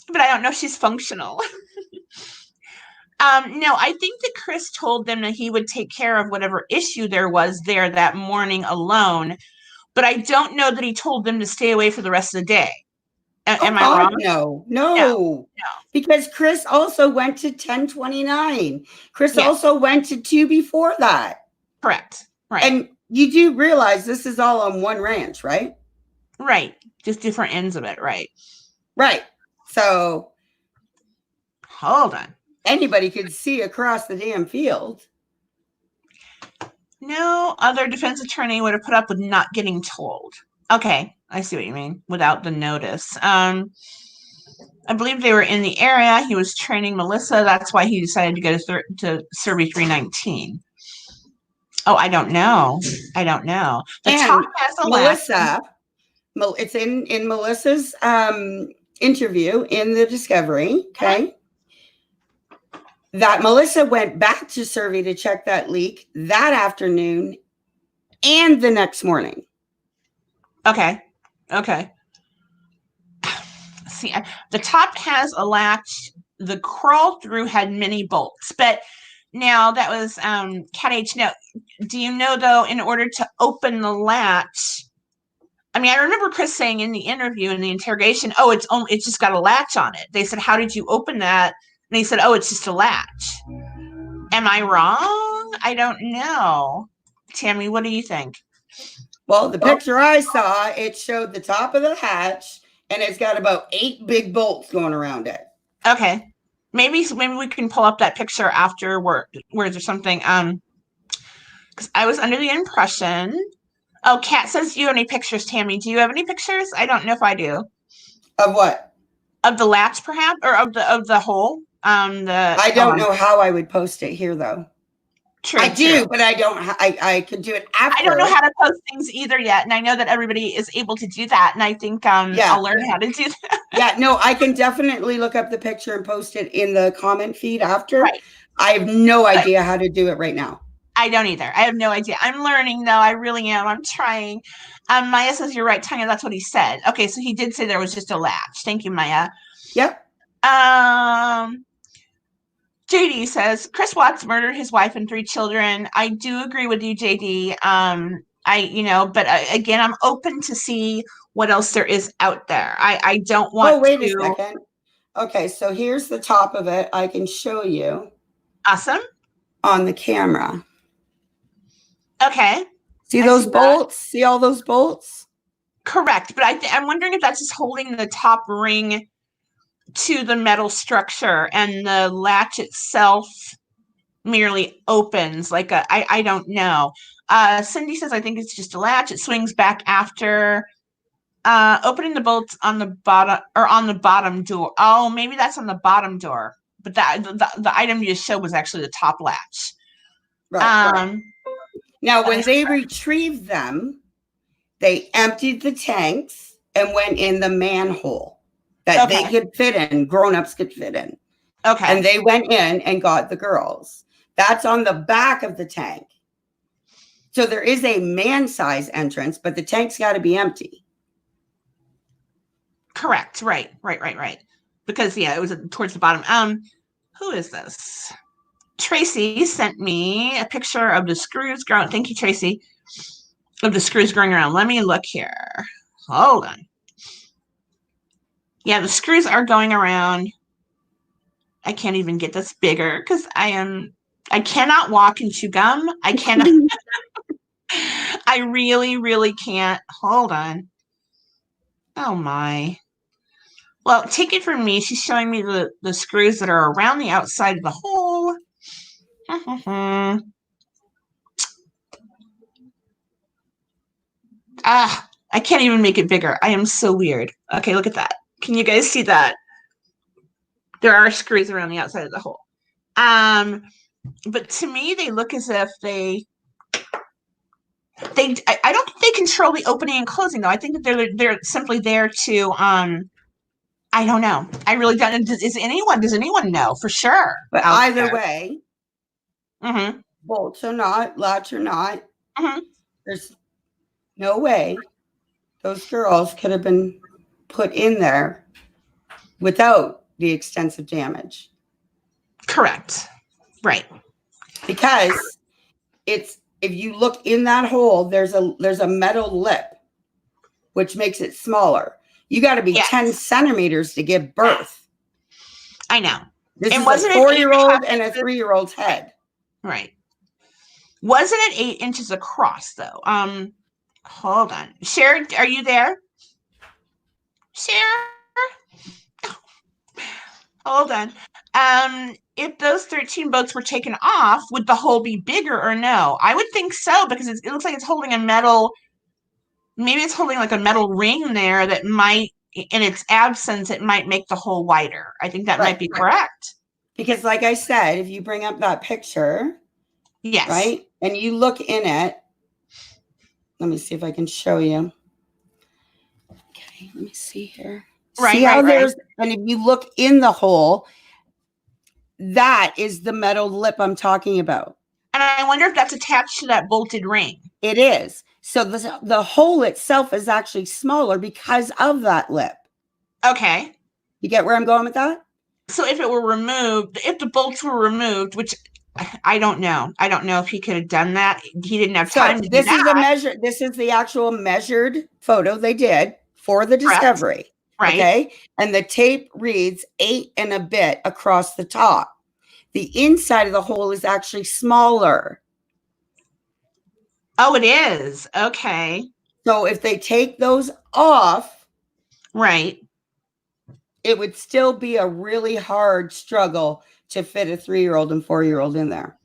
Speaker 1: but I don't know if she's functional. No, I think that Chris told them that he would take care of whatever issue there was there that morning alone, but I don't know that he told them to stay away for the rest of the day. Am I wrong?
Speaker 2: No. Because Chris also went to 1029. Chris also went to 2 before that.
Speaker 1: Correct. Right.
Speaker 2: And you do realize this is all on one ranch, right?
Speaker 1: Right. Just different ends of it. Right.
Speaker 2: Right. So
Speaker 1: hold on.
Speaker 2: Anybody could see across the damn field.
Speaker 1: No other defense attorney would have put up with not getting told. Okay, I see what you mean. Without the notice. I believe they were in the area. He was training Melissa. That's why he decided to go to Survey 319. Oh, I don't know. The top has a
Speaker 2: Melissa. It's in Melissa's interview in the discovery. Okay. That Melissa went back to Survey to check that leak that afternoon and the next morning.
Speaker 1: Okay. See, the top has a latch. The crawl through had many bolts, but now that was Cat H. Now, do you know though, in order to open the latch, I mean, I remember Chris saying in the interview, in the interrogation, oh, it's just got a latch on it. They said, how did you open that? And he said, oh, it's just a latch. Am I wrong? I don't know. Tammy, what do you think?
Speaker 2: Well, the picture I saw, it showed the top of the hatch, and it's got about 8 big bolts going around it.
Speaker 1: Okay. Maybe we can pull up that picture afterwards or something. Because I was under the impression. Oh, Kat says, do you have any pictures, Tammy? Do you have any pictures? I don't know if I do.
Speaker 2: Of what?
Speaker 1: Of the latch, perhaps, or of the hole.
Speaker 2: I don't know how I would post it here, though.
Speaker 1: True,
Speaker 2: I do, but I don't. I could do it after.
Speaker 1: I don't know how to post things either yet, and I know that everybody is able to do that, and I think I'll learn how to do that.
Speaker 2: Yeah, no, I can definitely look up the picture and post it in the comment feed after.
Speaker 1: Right.
Speaker 2: I have no idea how to do it right now.
Speaker 1: I don't either. I have no idea. I'm learning, though. I really am. I'm trying. Maya says you're right, Tanya. That's what he said. Okay, so he did say there was just a latch. Thank you, Maya.
Speaker 2: Yep.
Speaker 1: JD says Chris Watts murdered his wife and 3 children. I do agree with you, JD. But again, I'm open to see what else there is out there. I don't want.
Speaker 2: Oh, wait a second. Okay, so here's the top of it. I can show you.
Speaker 1: Awesome.
Speaker 2: On the camera.
Speaker 1: Okay.
Speaker 2: See those bolts? See all those bolts?
Speaker 1: Correct, but I'm wondering if that's just holding the top ring to the metal structure, and the latch itself merely opens like I don't know. Cindy says I think it's just a latch. It swings back after opening the bolts on the bottom door. Oh, maybe that's on the bottom door. But the item you showed was actually the top latch.
Speaker 2: Right. Now, when they retrieved them, they emptied the tanks and went in the manhole that they could fit in, grown-ups could fit in.
Speaker 1: Okay.
Speaker 2: And they went in and got the girls. That's on the back of the tank. So there is a man-size entrance, but the tank's got to be empty.
Speaker 1: Correct. Right. Because, it was towards the bottom. Who is this? Tracy sent me a picture of the screws growing. Thank you, Tracy. Of the screws going around. Let me look here. Hold on. Yeah, the screws are going around. I can't even get this bigger because I cannot walk and chew gum. I cannot. I really, really can't. Hold on. Oh my. Well, take it from me. She's showing me the screws that are around the outside of the hole. I can't even make it bigger. I am so weird. Okay, look at that. Can you guys see that? There are screws around the outside of the hole. But to me, they look as if I don't think they control the opening and closing, though. I think that they're simply there to I don't know. I really don't. Does anyone know for sure?
Speaker 2: But either way,
Speaker 1: mm-hmm.
Speaker 2: Bolts or not, latch or not,
Speaker 1: mm-hmm.
Speaker 2: There's no way those girls could have been put in there without the extensive damage.
Speaker 1: Correct. Right.
Speaker 2: Because if you look in that hole, there's a metal lip, which makes it smaller. You got to be
Speaker 1: Yes.
Speaker 2: 10 centimeters to give birth.
Speaker 1: I know.
Speaker 2: This to give birth.
Speaker 1: I know.
Speaker 2: This
Speaker 1: And
Speaker 2: is
Speaker 1: wasn't
Speaker 2: a
Speaker 1: it
Speaker 2: 4-year-old and a 3-year-old's head.
Speaker 1: Right. Wasn't it 8 inches across though? Hold on. Sharon, are you there? Sharon? Hold on. If those 13 boats were taken off, would the hole be bigger or no? I would think so, because it looks like it's holding a metal, maybe it's holding like a metal ring there that might, in its absence, it might make the hole wider. I think that might be correct.
Speaker 2: Because like I said, if you bring up that picture,
Speaker 1: yes,
Speaker 2: right, and you look in it, let me see if I can show you. Okay, let me see here.
Speaker 1: Right,
Speaker 2: see how
Speaker 1: right.
Speaker 2: there's, and if you look in the hole, that is the metal lip I'm talking about.
Speaker 1: And I wonder if that's attached to that bolted ring.
Speaker 2: It is. So the hole itself is actually smaller because of that lip.
Speaker 1: Okay.
Speaker 2: You get where I'm going with that?
Speaker 1: So if it were removed, if the bolts were removed, which I don't know. I don't know if he could have done that. He didn't have time to do that.
Speaker 2: This is a measure. This is the actual measured photo they did for the discovery.
Speaker 1: Right.
Speaker 2: Okay. And the tape reads 8 and a bit across the top. The inside of the hole is actually smaller.
Speaker 1: Oh, it is. Okay.
Speaker 2: So if they take those off,
Speaker 1: right,
Speaker 2: it would still be a really hard struggle to fit a 3-year-old and 4-year-old in there.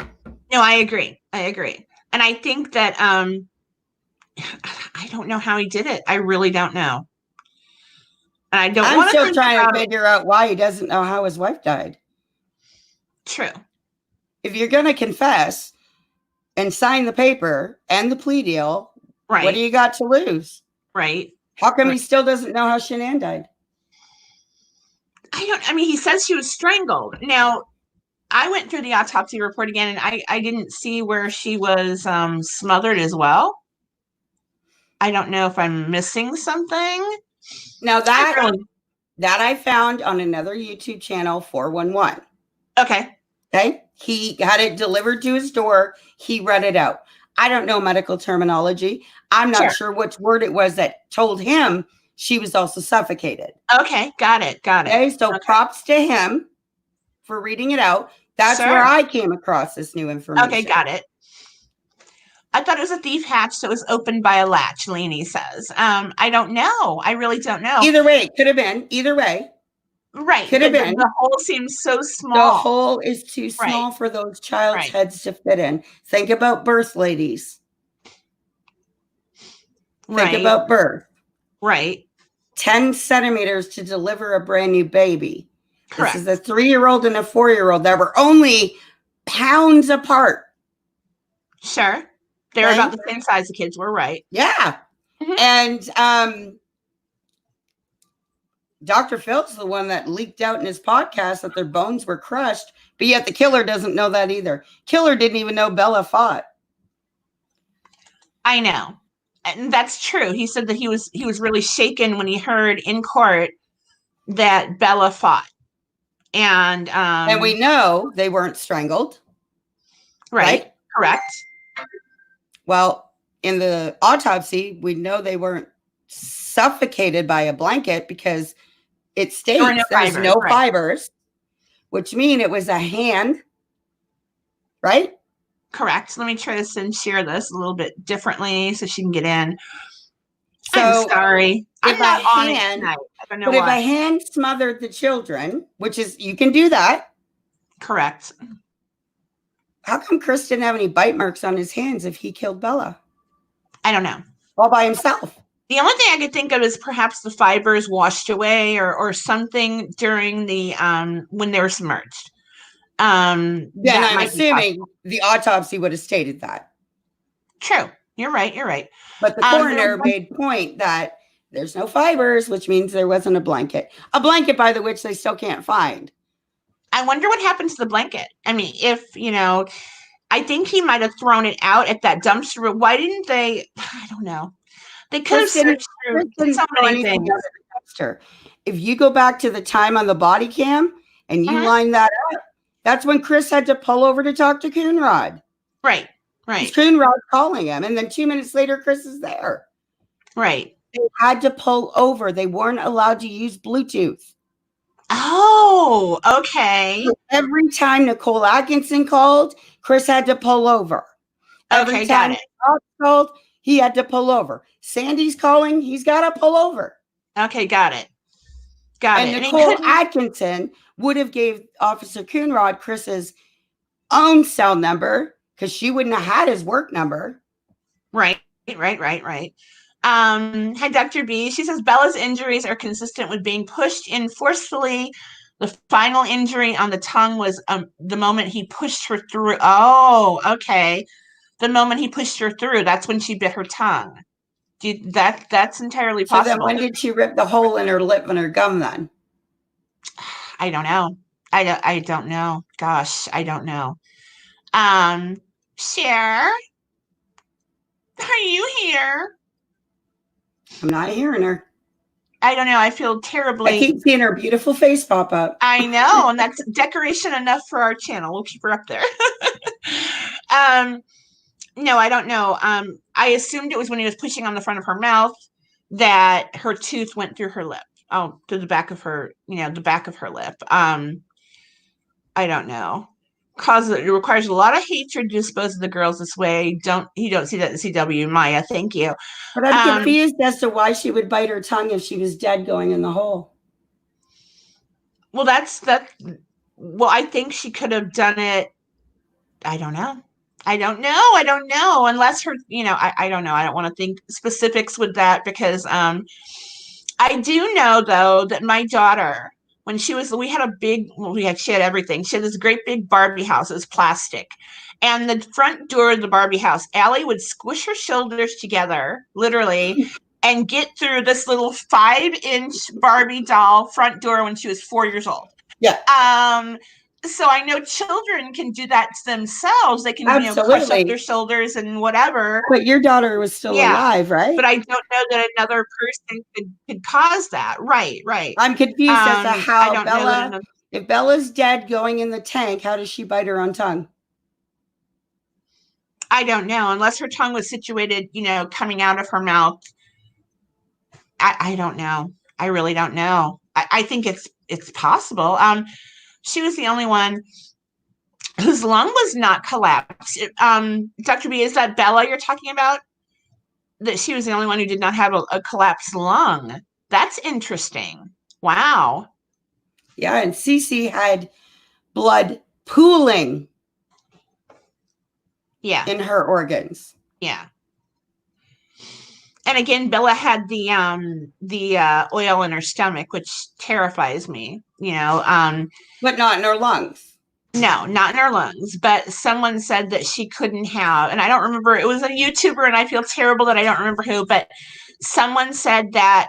Speaker 1: No, I agree. And I think that I don't know how he did it. I really don't know. And I don't want to.
Speaker 2: I'm still trying to figure out why he doesn't know how his wife died.
Speaker 1: True.
Speaker 2: If you're going to confess and sign the paper and the plea deal,
Speaker 1: right,
Speaker 2: what do you got to lose?
Speaker 1: Right.
Speaker 2: How come he still doesn't know how Shanann died?
Speaker 1: I mean, he says she was strangled. Now, I went through the autopsy report again, and I didn't see where she was smothered as well. I don't know if I'm missing something.
Speaker 2: Now that I found on another YouTube channel, 411.
Speaker 1: Okay.
Speaker 2: Okay. He had it delivered to his door. He read it out. I don't know medical terminology. I'm not sure which word it was that told him she was also suffocated.
Speaker 1: Okay. Got it.
Speaker 2: Okay. So props to him for reading it out. That's where I came across this new information.
Speaker 1: Okay. Got it. I thought it was a thief hatch, so it was opened by a latch, Lainey says. I don't know. I really don't know.
Speaker 2: Either way, it could have been. Either way.
Speaker 1: Right.
Speaker 2: Could have been.
Speaker 1: The hole seems so small.
Speaker 2: The hole is too small for those child's heads to fit in. Think about birth, ladies. Think about birth.
Speaker 1: Right.
Speaker 2: 10 centimeters to deliver a brand new baby.
Speaker 1: Correct.
Speaker 2: This is a 3-year-old and a 4-year-old that were only pounds apart.
Speaker 1: Sure. They're about the same size the kids were, right?
Speaker 2: Yeah. Mm-hmm. And Dr. Phil's the one that leaked out in his podcast that their bones were crushed, but yet the killer doesn't know that either. Killer didn't even know Bella fought.
Speaker 1: I know. And that's true. He said that he was really shaken when he heard in court that Bella fought. And
Speaker 2: we know they weren't strangled.
Speaker 1: Right? Correct.
Speaker 2: Well, in the autopsy, we know they weren't suffocated by a blanket because it states there's no fibers, which mean it was a hand, right?
Speaker 1: Correct. Let me try this and share this a little bit differently so she can get in.
Speaker 2: So,
Speaker 1: I'm sorry. I'm not on it tonight. I don't know
Speaker 2: why. If a hand smothered the children, which is, you can do that.
Speaker 1: Correct.
Speaker 2: How come Chris didn't have any bite marks on his hands if he killed Bella?
Speaker 1: I don't know.
Speaker 2: All by himself.
Speaker 1: The only thing I could think of is perhaps the fibers washed away or something during the when they were submerged.
Speaker 2: Then I'm assuming the autopsy would have stated that.
Speaker 1: True. You're right.
Speaker 2: But the coroner made point that there's no fibers, which means there wasn't a blanket. A blanket, by the which they still can't find.
Speaker 1: I wonder what happened to the blanket. I mean, if, I think he might have thrown it out at that dumpster. Why didn't they? I don't know. They could have searched through so many things.
Speaker 2: If you go back to the time on the body cam and you line that up, that's when Chris had to pull over to talk to Coonrod.
Speaker 1: Right.
Speaker 2: Coonrod's calling him. And then 2 minutes later, Chris is there.
Speaker 1: Right.
Speaker 2: They had to pull over. They weren't allowed to use Bluetooth.
Speaker 1: Oh, okay.
Speaker 2: So every time Nicole Atkinson called, Chris had to pull over. Every
Speaker 1: Okay, got
Speaker 2: time
Speaker 1: it.
Speaker 2: Rob called, he had to pull over. Sandy's calling, he's got to pull over.
Speaker 1: Okay, got it. Got
Speaker 2: And
Speaker 1: it.
Speaker 2: Nicole Atkinson would have gave Officer Coonrod Chris's own cell number because she wouldn't have had his work number.
Speaker 1: Right. Hi, Dr. B. She says Bella's injuries are consistent with being pushed in forcefully. The final injury on the tongue was the moment he pushed her through. Oh, okay. The moment he pushed her through, that's when she bit her tongue. That's entirely possible.
Speaker 2: So then when did she rip the hole in her lip and her gum then?
Speaker 1: I don't know. I don't know. Gosh, I don't know. Cher, are you here?
Speaker 2: I'm not hearing her.
Speaker 1: I don't know. I feel terribly.
Speaker 2: I keep seeing her beautiful face pop up.
Speaker 1: I know, and that's decoration enough for our channel. We'll keep her up there. No, I don't know. I assumed it was when he was pushing on the front of her mouth that her tooth went through her lip. Oh, to the back of her, the back of her lip. I don't know. It requires a lot of hatred to dispose of the girls this way. You don't see that in CW, Maya. Thank you.
Speaker 2: But I'm confused as to why she would bite her tongue if she was dead going in the hole.
Speaker 1: Well, well, I think she could have done it. I don't know. Unless her, I don't know. I don't want to think specifics with that because I do know though that my daughter, when she had everything. She had this great big Barbie house. It was plastic. And the front door of the Barbie house, Allie would squish her shoulders together, literally, and get through this little 5-inch Barbie doll front door when she was 4 years old.
Speaker 2: Yeah.
Speaker 1: So I know children can do that to themselves. They can,
Speaker 2: Absolutely.
Speaker 1: crush up their shoulders and whatever.
Speaker 2: But your daughter was still alive, right?
Speaker 1: But I don't know that another person could cause that. Right.
Speaker 2: I'm confused as to how
Speaker 1: I don't know
Speaker 2: if Bella's dead going in the tank, how does she bite her own tongue?
Speaker 1: I don't know. Unless her tongue was situated, coming out of her mouth. I don't know. I really don't know. I think it's possible. She was the only one whose lung was not collapsed. Dr. B, is that Bella you're talking about? That she was the only one who did not have a collapsed lung. That's interesting. Wow.
Speaker 2: Yeah, and Cece had blood pooling.
Speaker 1: Yeah.
Speaker 2: In her organs.
Speaker 1: Yeah. And again, Bella had the oil in her stomach, which terrifies me,
Speaker 2: But not in her lungs.
Speaker 1: No, not in her lungs. But someone said that she couldn't have, and I don't remember, it was a YouTuber, and I feel terrible that I don't remember who, but someone said that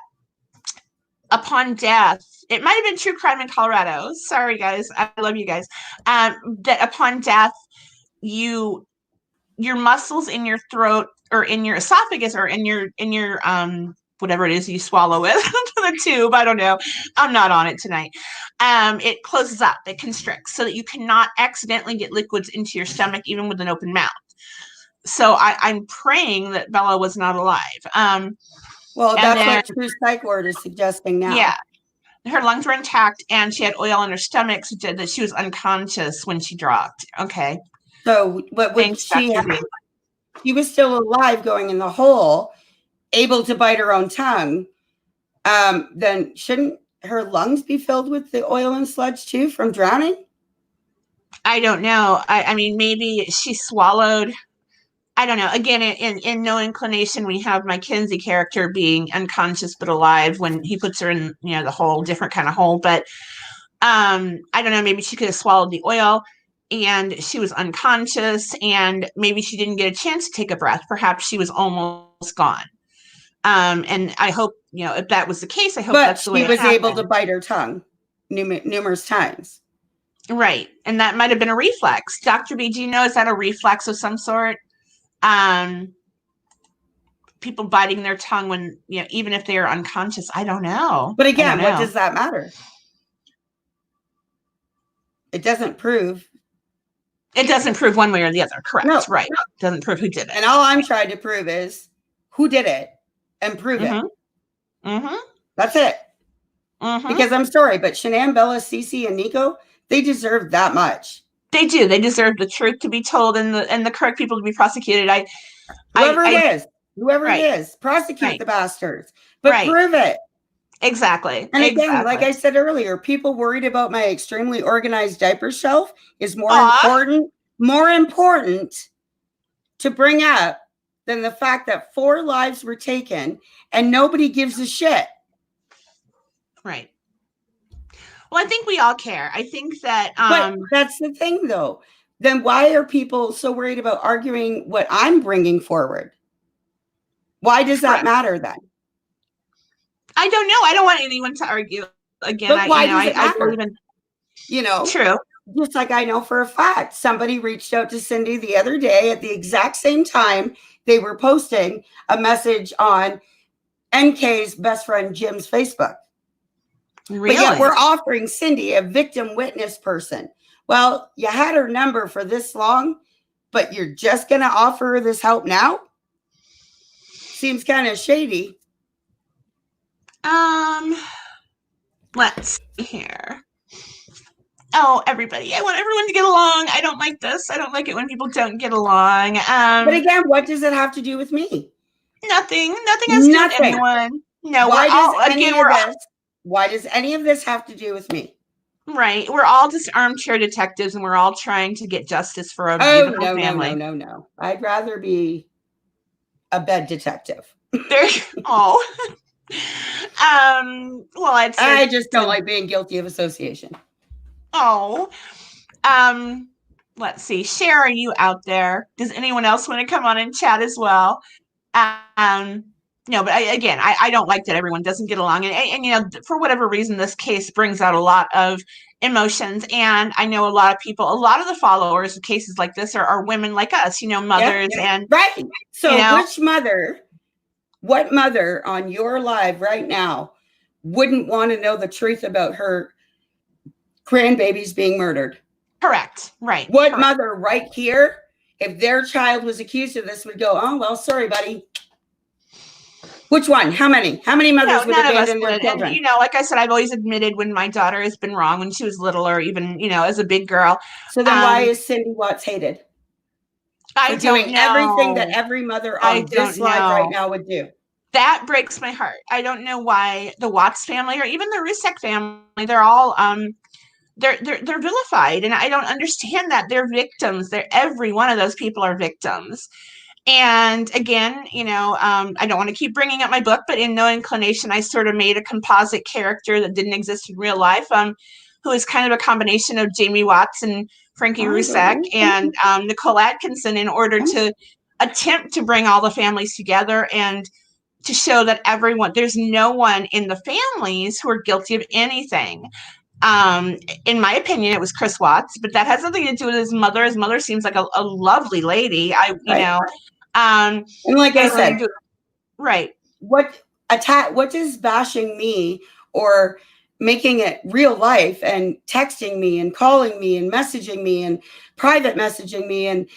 Speaker 1: upon death, it might have been True Crime in Colorado. Sorry, guys. I love you guys. That upon death, your muscles in your throat or in your esophagus or in your whatever it is you swallow with the tube, I don't know, I'm not on it tonight, it closes up, it constricts so that you cannot accidentally get liquids into your stomach even with an open mouth. So I'm praying that Bella was not alive.
Speaker 2: Well, that's what True Psych Word is suggesting now.
Speaker 1: Yeah, her lungs were intact and she had oil in her stomach, so that she was unconscious when she dropped. Okay.
Speaker 2: So, but when she was still alive going in the hole, able to bite her own tongue, then shouldn't her lungs be filled with the oil and sludge too from drowning?
Speaker 1: I don't know. I mean, maybe she swallowed. I don't know. Again, in No Inclination, we have my Kinsey character being unconscious but alive when he puts her in, the hole, different kind of hole. But I don't know. Maybe she could have swallowed the oil and she was unconscious and maybe she didn't get a chance to take a breath. Perhaps she was almost gone. And I hope, if that was the case, I hope that's the way it happened.
Speaker 2: But she was able to bite her tongue numerous times.
Speaker 1: Right. And that might have been a reflex. Dr. B, do you know, is that a reflex of some sort? People biting their tongue when, even if they are unconscious, I don't know.
Speaker 2: But again, what does that matter? It doesn't prove.
Speaker 1: It doesn't prove one way or the other. Correct.
Speaker 2: No,
Speaker 1: right. It doesn't prove who did it.
Speaker 2: And all I'm trying to prove is who did it and prove it. That's it. Because I'm sorry, but Shanann, Bella, Cece, and Nico, they deserve that much.
Speaker 1: They do. They deserve the truth to be told and the correct people to be prosecuted.
Speaker 2: Whoever it is, prosecute the bastards, but prove it.
Speaker 1: Exactly.
Speaker 2: And again, like I said earlier, people worried about my extremely organized diaper shelf is more important to bring up than the fact that 4 lives were taken and nobody gives a shit.
Speaker 1: Right. Well, I think we all care. I think that
Speaker 2: but that's the thing, though. Then why are people so worried about arguing what I'm bringing forward? Why does that matter then?
Speaker 1: I don't know. I don't want anyone to argue again.
Speaker 2: But why does it matter?
Speaker 1: believe in, true.
Speaker 2: Just like I know for a fact, somebody reached out to Cindy the other day at the exact same time they were posting a message on NK's best friend Jim's Facebook.
Speaker 1: Really?
Speaker 2: But yet we're offering Cindy a victim witness person. Well, you had her number for this long, but you're just going to offer her this help now? Seems kind of shady.
Speaker 1: Let's see here. Oh, everybody. I want everyone to get along. I don't like this. I don't like it when people don't get along.
Speaker 2: But again, what does it have to do with me?
Speaker 1: Nothing. Nothing has to do with anyone. No,
Speaker 2: why does any of this have to do with me?
Speaker 1: Right. We're all just armchair detectives and we're all trying to get justice for a beautiful family.
Speaker 2: No. I'd rather be a bed detective.
Speaker 1: Well,
Speaker 2: I just don't like being guilty of association.
Speaker 1: Let's see. Cher, are you out there? Does anyone else want to come on and chat as well? No, but I don't like that everyone doesn't get along. And for whatever reason, this case brings out a lot of emotions. And I know a lot of the followers of cases like this are women like us, mothers. And
Speaker 2: right. So what mother on your live right now wouldn't want to know the truth about her grandbabies being murdered?
Speaker 1: Correct. Right.
Speaker 2: What mother right here, if their child was accused of this, would go, oh, well, sorry, buddy. Which one? How many? How many mothers would abandon their children?
Speaker 1: And, like I said, I've always admitted when my daughter has been wrong when she was little or even, as a big girl.
Speaker 2: So then why is Cindy Watts hated?
Speaker 1: I don't know.
Speaker 2: Everything that every mother on this live right now would do.
Speaker 1: That breaks my heart. I don't know why the Watts family or even the Rusek family, they're all they're vilified. And I don't understand that. They're victims. Every one of those people are victims. And again, I don't want to keep bringing up my book, but in No Inclination, I sort of made a composite character that didn't exist in real life, who is kind of a combination of Jamie Watts and Frankie Rusek and Nicole Atkinson in order to attempt to bring all the families together and to show that there's no one in the families who are guilty of anything. In my opinion, it was Chris Watts, but that has nothing to do with his mother. His mother seems like a lovely lady.
Speaker 2: And like I said,
Speaker 1: right.
Speaker 2: What does bashing me or making it real life and texting me and calling me and messaging me and private messaging me and,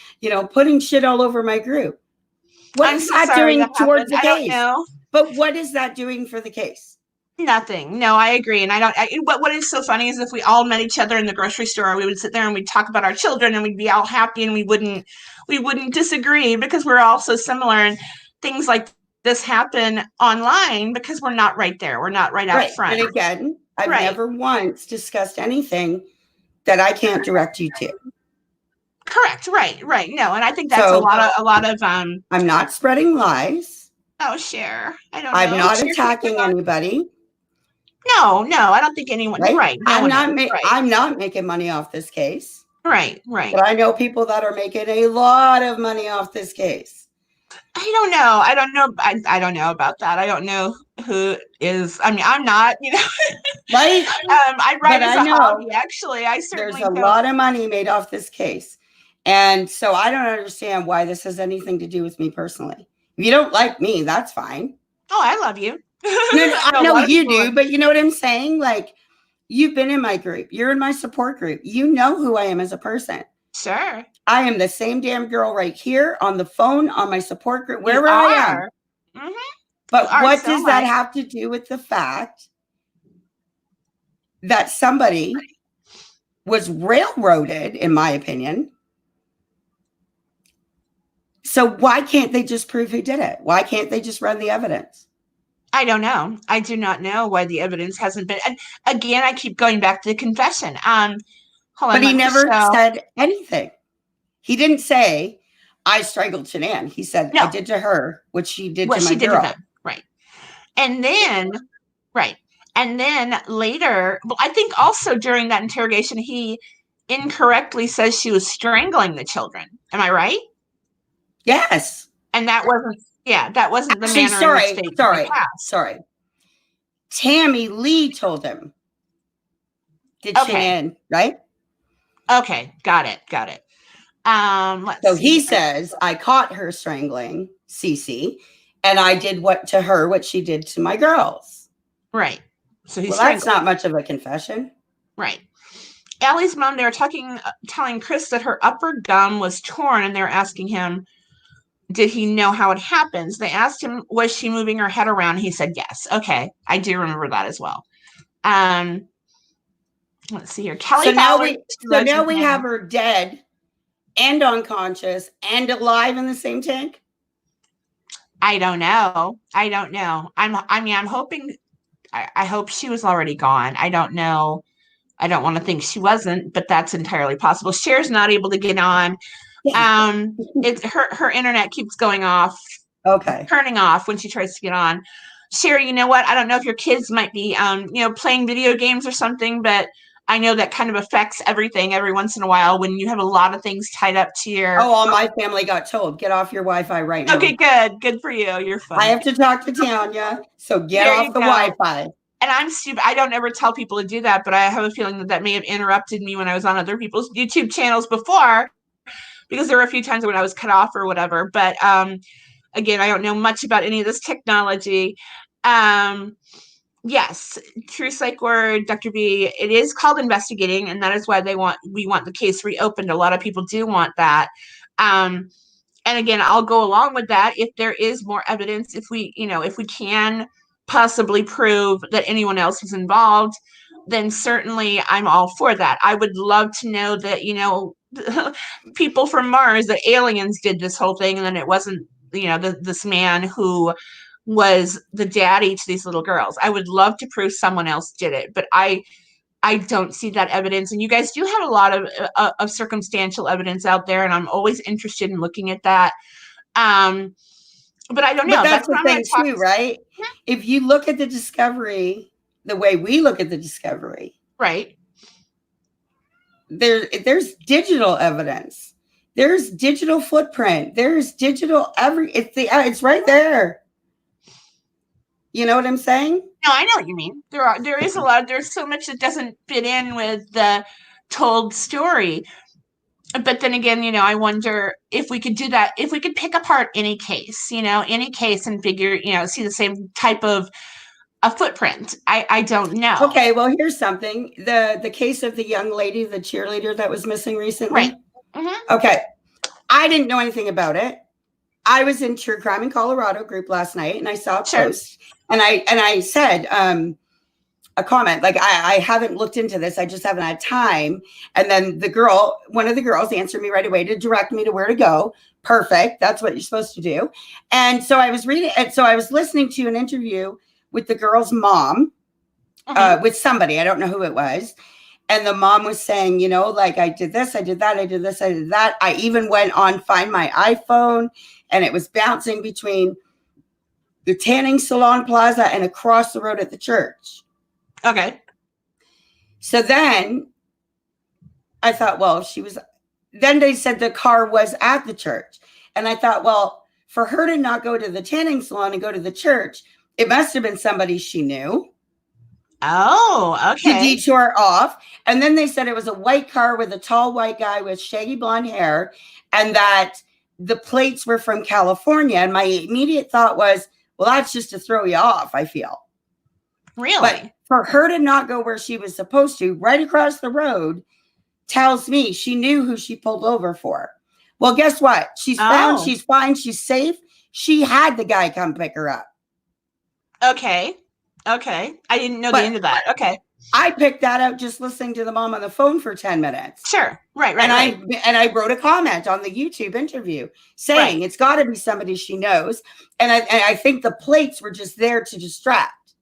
Speaker 2: putting shit all over my group? What is that doing towards the case? I don't know. But what is that doing for the case?
Speaker 1: Nothing. No, I agree. And what is so funny is if we all met each other in the grocery store, we would sit there and we'd talk about our children and we'd be all happy and we wouldn't disagree because we're all so similar, and things like this happen online because we're not right there. We're not right out front.
Speaker 2: And again, I've never once discussed anything that I can't direct you to.
Speaker 1: Correct. Right. No. And I think that's a lot of
Speaker 2: I'm not spreading lies.
Speaker 1: Oh, Cher.
Speaker 2: I'm not attacking anybody.
Speaker 1: No, I don't think anyone. Right.
Speaker 2: I'm not making money off this case.
Speaker 1: Right.
Speaker 2: But I know people that are making a lot of money off this case.
Speaker 1: I don't know. I don't know about that. I don't know who is. I mean, I'm not.
Speaker 2: Right.
Speaker 1: I write as a hobby. Actually,
Speaker 2: there's a lot of money made off this case, and so I don't understand why this has anything to do with me personally. If you don't like me, that's fine.
Speaker 1: Oh, I love you.
Speaker 2: I know you do, but you know what I'm saying? Like, you've been in my group. You're in my support group. You know who I am as a person.
Speaker 1: Sure.
Speaker 2: I am the same damn girl right here on the phone, on my support group, wherever I am.
Speaker 1: Mm-hmm.
Speaker 2: But what does that have to do with the fact that somebody was railroaded, in my opinion? So why can't they just prove who did it? Why can't they just run the evidence?
Speaker 1: I don't know. I do not know why the evidence hasn't been. And again, I keep going back to the confession.
Speaker 2: But he never said anything. He didn't say, I strangled Shanann. He said, I did to her what she did to my girl.
Speaker 1: Right. And then, And then later, well, I think also during that interrogation, he incorrectly says she was strangling the children. Am I right?
Speaker 2: Yes.
Speaker 1: And that wasn't the
Speaker 2: Actually,
Speaker 1: manner in which they
Speaker 2: sorry. Tammy Lee told him. Did Shanann, right?
Speaker 1: Okay, got it.
Speaker 2: So he says, I caught her strangling Cece, and I did what she did to my girls.
Speaker 1: Right. So
Speaker 2: that's not much of a confession.
Speaker 1: Right. Allie's mom, they were telling Chris that her upper gum was torn, and they were asking him, did he know how it happens? They asked him, was she moving her head around? He said, yes. Okay. I do remember that as well. Let's see here. Kelly.
Speaker 2: So now we have her dead and unconscious and alive in the same tank?
Speaker 1: I don't know. I'm hoping, I hope she was already gone. I don't know. I don't want to think she wasn't, but that's entirely possible. Cher's not able to get on. Her internet keeps going off.
Speaker 2: Okay.
Speaker 1: Turning off when she tries to get on. Cher, you know what? I don't know if your kids might be, playing video games or something, but I know that kind of affects everything every once in a while when you have a lot of things tied up to your.
Speaker 2: Oh, all my family got told, get off your Wi-Fi right now.
Speaker 1: Okay, good. Good for you. You're fine.
Speaker 2: I have to talk to Tanya, so get off the Wi-Fi.
Speaker 1: And I'm stupid. I don't ever tell people to do that, but I have a feeling that may have interrupted me when I was on other people's YouTube channels before, because there were a few times when I was cut off or whatever. But again, I don't know much about any of this technology. Yes, true psych word, Dr. B. It is called investigating, and that is why we want the case reopened. A lot of people do want that. And again, I'll go along with that if there is more evidence. If we can possibly prove that anyone else was involved, then certainly I'm all for that. I would love to know that people from Mars, the aliens, did this whole thing, and then it wasn't this man who was the daddy to these little girls. I would love to prove someone else did it, but I don't see that evidence. And you guys do have a lot of circumstantial evidence out there, and I'm always interested in looking at that. But I don't know.
Speaker 2: But that's the thing too, right? If you look at the discovery the way we look at the discovery,
Speaker 1: right?
Speaker 2: There's digital evidence. There's digital footprint. There's digital it's right there. You know what I'm saying?
Speaker 1: No, I know what you mean. There's so much that doesn't fit in with the told story. But then again, I wonder if we could do that, if we could pick apart any case and figure, see the same type of a footprint. I don't know.
Speaker 2: Okay, well, here's something. The case of the young lady, the cheerleader that was missing recently.
Speaker 1: Right. Mm-hmm.
Speaker 2: Okay. I didn't know anything about it. I was in True Crime in Colorado group last night, and I saw a post, and I said a comment like, I haven't looked into this. I just haven't had time. And then one of the girls answered me right away to direct me to where to go. Perfect. That's what you're supposed to do. And so I was listening to an interview with the girl's mom, with somebody. I don't know who it was. And the mom was saying, I did this, I did that, I did this, I did that. I even went on Find My iPhone, and it was bouncing between the tanning salon plaza and across the road at the church.
Speaker 1: Okay.
Speaker 2: So then I thought, well, then they said the car was at the church. And I thought, well, for her to not go to the tanning salon and go to the church, it must have been somebody she knew.
Speaker 1: Oh, okay.
Speaker 2: To detour off. And then they said it was a white car with a tall white guy with shaggy blonde hair, and that the plates were from California. And my immediate thought was, well, that's just to throw you off, I feel.
Speaker 1: Really?
Speaker 2: But for her to not go where she was supposed to, right across the road, tells me she knew who she pulled over for. Well, guess what? She's found, she's fine, she's safe. She had the guy come pick her up.
Speaker 1: Okay. Okay. I didn't know the end of that. Okay.
Speaker 2: I picked that out just listening to the mom on the phone for 10 minutes.
Speaker 1: Sure. Right.
Speaker 2: And I wrote a comment on the YouTube interview saying it's got to be somebody she knows. And I think the plates were just there to distract.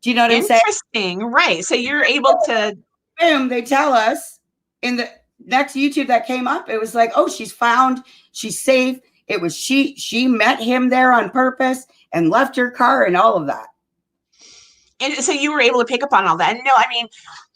Speaker 2: Do you know what I'm saying?
Speaker 1: Interesting. Right. So you're able to.
Speaker 2: Boom. They tell us in the next YouTube that came up, it was like, oh, she's found, she's safe. It was she met him there on purpose and left her car and all of that.
Speaker 1: And so you were able to pick up on all that. No, I mean,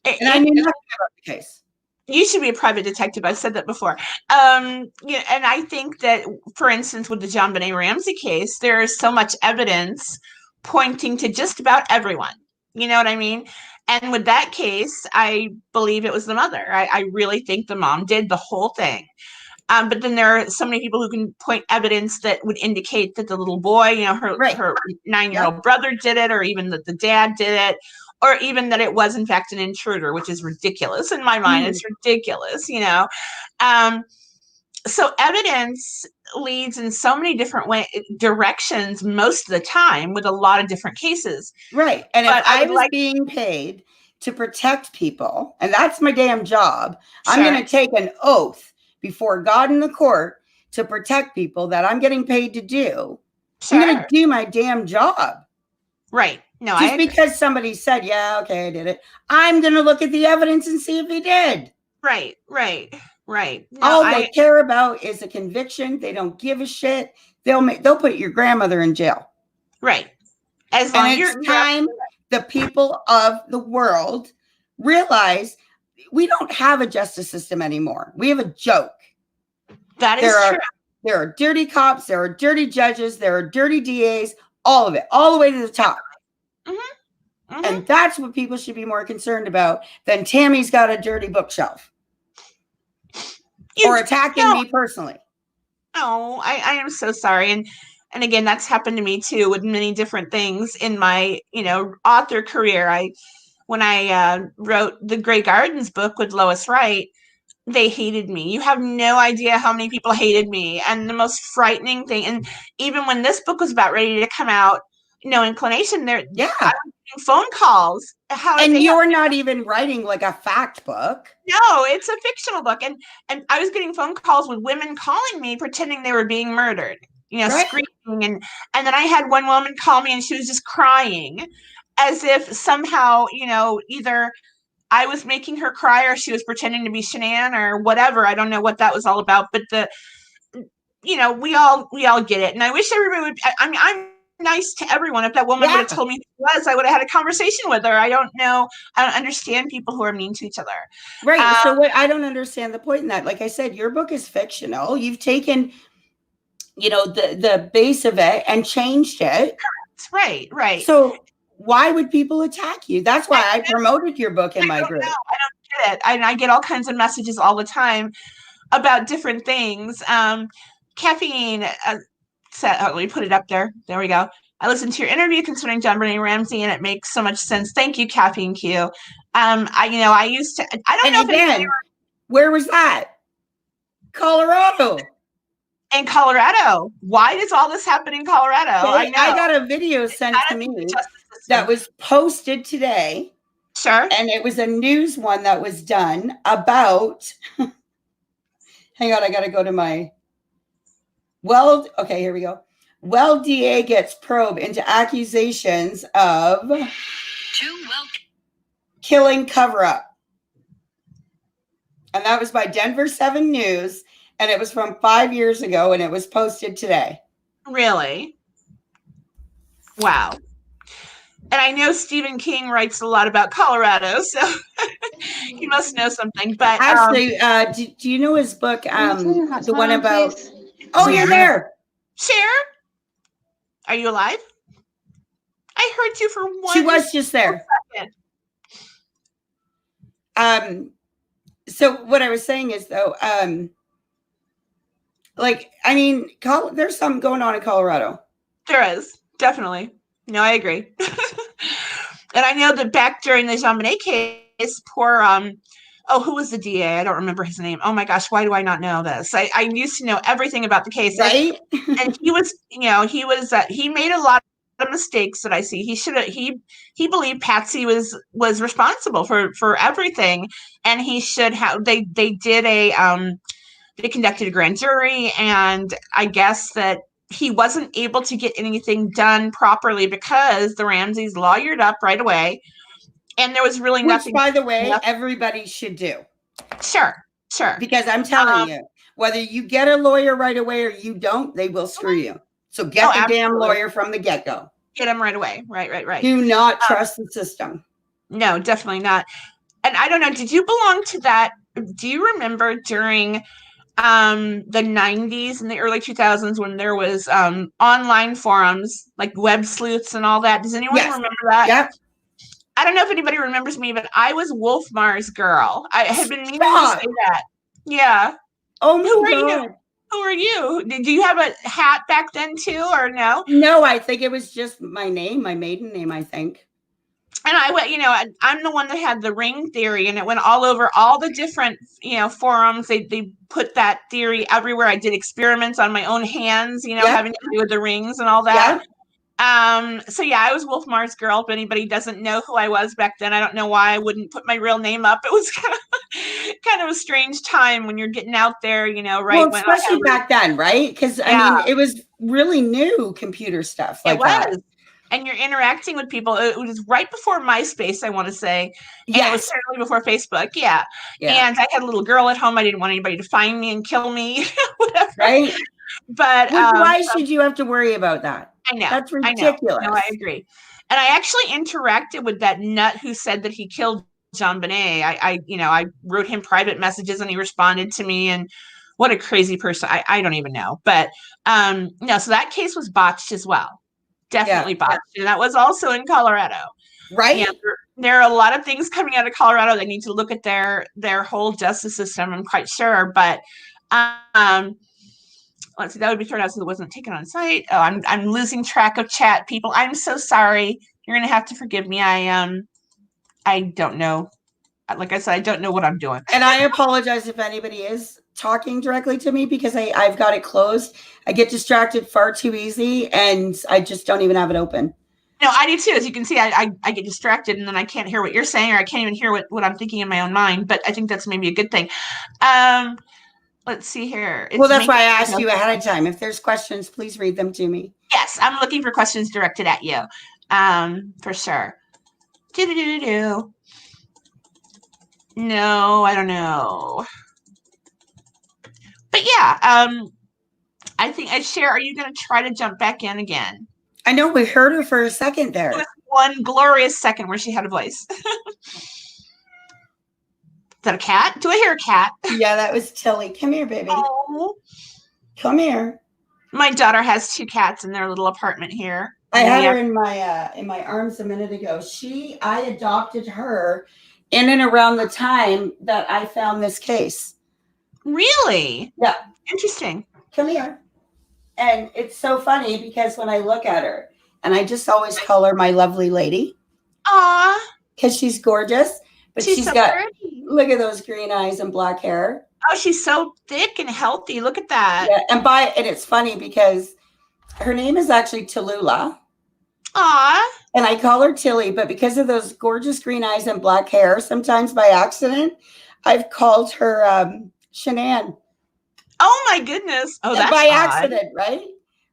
Speaker 2: and I knew nothing about the case.
Speaker 1: You should be a private detective. I've said that before. And I think that, for instance, with the JonBenet Ramsey case, there is so much evidence pointing to just about everyone. You know what I mean? And with that case, I believe it was the mother. I really think the mom did the whole thing. But then there are so many people who can point evidence that would indicate that the little boy, her 9-year-old brother did it, or even that the dad did it, or even that it was in fact an intruder, which is ridiculous in my mind. It's ridiculous, So evidence leads in so many different directions most of the time with a lot of different cases.
Speaker 2: Right. And if I was being paid to protect people, and that's my damn job, I'm going to take an oath before God in the court to protect people that I'm getting paid to do. I'm going to do my damn job.
Speaker 1: Right. No,
Speaker 2: just because somebody said, yeah, okay, I did it. I'm going to look at the evidence and see if he did.
Speaker 1: Right. No,
Speaker 2: all they care about is a conviction. They don't give a shit. They'll put your grandmother in jail.
Speaker 1: Right.
Speaker 2: As long as it's time the people of the world realize we don't have a justice system anymore. We have a joke.
Speaker 1: That is true.
Speaker 2: There are dirty cops. There are dirty judges. There are dirty DAs. All of it, all the way to the top. And that's what people should be more concerned about than Tammy's got a dirty bookshelf. Or attacking me personally.
Speaker 1: Oh, I am so sorry. And again, that's happened to me too with many different things in my, author career. When I wrote the Grey Gardens book with Lois Wright, they hated me. You have no idea how many people hated me. And the most frightening thing, and even when this book was about ready to come out, Inclination, I was getting phone calls.
Speaker 2: You're not even writing like a fact book.
Speaker 1: No, it's a fictional book. And I was getting phone calls with women calling me pretending they were being murdered, screaming. And then I had one woman call me and she was just crying as if somehow, either I was making her cry or she was pretending to be Shanann or whatever. I don't know what that was all about, but we all get it. And I wish everybody would, I'm nice to everyone. If that woman would have told me who it was, I would have had a conversation with her. I don't know. I don't understand people who are mean to each other.
Speaker 2: Right. So I don't understand the point in that. Like I said, your book is fictional. You've taken, the base of it and changed it.
Speaker 1: Correct. Right.
Speaker 2: So why would people attack you? That's why I promoted your book in my group.
Speaker 1: I don't get it. I get all kinds of messages all the time about different things. Caffeine said, let me put it up there. There we go. I listened to your interview concerning JonBenet Ramsey, and it makes so much sense. Thank you, Caffeine Q. I used to. I don't know.
Speaker 2: Again, where was that? Colorado.
Speaker 1: In Colorado. Why does all this happen in Colorado?
Speaker 2: I got a video sent to me that was posted today.
Speaker 1: Sure.
Speaker 2: And it was a news one that was done about. Hang on, I got to go to my. Okay, here we go. DA gets probe into accusations of killing cover-up. And that was by Denver 7 News, and it was from 5 years ago, and it was posted today.
Speaker 1: Really? Wow. And I know Stephen King writes a lot about Colorado, so he must know something. But
Speaker 2: actually, do you know his book? The one about. Oh, you're there.
Speaker 1: Cher? Are you alive? I heard you for one.
Speaker 2: She was just there. So what I was saying is, though, there's something going on in Colorado.
Speaker 1: There is, definitely. No, I agree. And I know that back during the JonBenet case, poor who was the DA? I don't remember his name. Oh my gosh, why do I not know this? I used to know everything about the case.
Speaker 2: Right?
Speaker 1: And he was, he made a lot of mistakes that I see. He believed Patsy was responsible for everything, and he should have. They did they conducted a grand jury, and I guess that he wasn't able to get anything done properly because the Ramseys lawyered up right away, and there was really nothing.
Speaker 2: Which, by the way, everybody should do.
Speaker 1: Sure.
Speaker 2: Because I'm telling you, whether you get a lawyer right away or you don't, they will screw you. So get the damn lawyer from the get-go.
Speaker 1: Get him right away. Right.
Speaker 2: Do not trust the system.
Speaker 1: No, definitely not. And I don't know, did you belong to that? Do you remember during the 90s and the early 2000s when there was online forums like web sleuths and all that? Does anyone remember that?
Speaker 2: Yep.
Speaker 1: I don't know if anybody remembers me, but I was Wolf Mars girl. I had been meaning to say that. Yeah.
Speaker 2: Oh my God.
Speaker 1: Who are you? Did you have a hat back then too, or no?
Speaker 2: No, I think it was just my name, my maiden name, I think.
Speaker 1: And I went, I'm the one that had the ring theory, and it went all over all the different, forums. They put that theory everywhere. I did experiments on my own hands, having to do with the rings and all that.
Speaker 2: Yeah.
Speaker 1: So yeah, I was Wolf Mars girl. If anybody doesn't know who I was back then, I don't know why I wouldn't put my real name up. It was kind of a strange time when you're getting out there, right?
Speaker 2: Well, especially back then, right? Because I mean, it was really new computer stuff like that.
Speaker 1: And you're interacting with people. It was right before MySpace, I want to say. And it was certainly before Facebook. Yeah. And I had a little girl at home. I didn't want anybody to find me and kill me, whatever.
Speaker 2: Right.
Speaker 1: But
Speaker 2: why should you have to worry about that?
Speaker 1: I know.
Speaker 2: That's ridiculous.
Speaker 1: No, I agree. And I actually interacted with that nut who said that he killed John Bonet. I wrote him private messages and he responded to me, and what a crazy person. I don't even know. But no, so that case was botched as well. Definitely botched. And that was also in Colorado.
Speaker 2: Right.
Speaker 1: And there are a lot of things coming out of Colorado. They need to look at their whole justice system, I'm quite sure. But let's see, that would be thrown out so it wasn't taken on site. Oh, I'm losing track of chat people. I'm so sorry. You're gonna have to forgive me. I don't know. Like I said, I don't know what I'm doing.
Speaker 2: And I apologize if anybody is talking directly to me because I've got it closed. I get distracted far too easy and I just don't even have it open.
Speaker 1: No, I do too. As you can see, I get distracted and then I can't hear what you're saying, or I can't even hear what I'm thinking in my own mind. But I think that's maybe a good thing. Let's see here.
Speaker 2: Well, that's why I asked you ahead of time. If there's questions, please read them to me.
Speaker 1: Yes, I'm looking for questions directed at you. For sure. No, I don't know. But yeah, I think Cher, are you going to try to jump back in again?
Speaker 2: I know we heard her for a second there.
Speaker 1: It was one glorious second where she had a voice. Is that a cat? Do I hear a cat?
Speaker 2: Yeah, that was Tilly. Come here, baby.
Speaker 1: Oh.
Speaker 2: Come here.
Speaker 1: My daughter has 2 cats in their little apartment here.
Speaker 2: I had her in my arms a minute ago. I adopted her in and around the time that I found this case.
Speaker 1: Really?
Speaker 2: Yeah.
Speaker 1: Interesting.
Speaker 2: Come here. And it's so funny because when I look at her, and I just always call her my lovely lady.
Speaker 1: Aw.
Speaker 2: Because she's gorgeous. But she's
Speaker 1: so
Speaker 2: got,
Speaker 1: pretty.
Speaker 2: Look at those green eyes and black hair.
Speaker 1: Oh, she's so thick and healthy. Look at that.
Speaker 2: Yeah, and it's funny because her name is actually Tallulah.
Speaker 1: Aw.
Speaker 2: And I call her Tilly, but because of those gorgeous green eyes and black hair, sometimes by accident, I've called her Shanann.
Speaker 1: Oh my goodness. Oh, that's
Speaker 2: by
Speaker 1: odd.
Speaker 2: accident, right?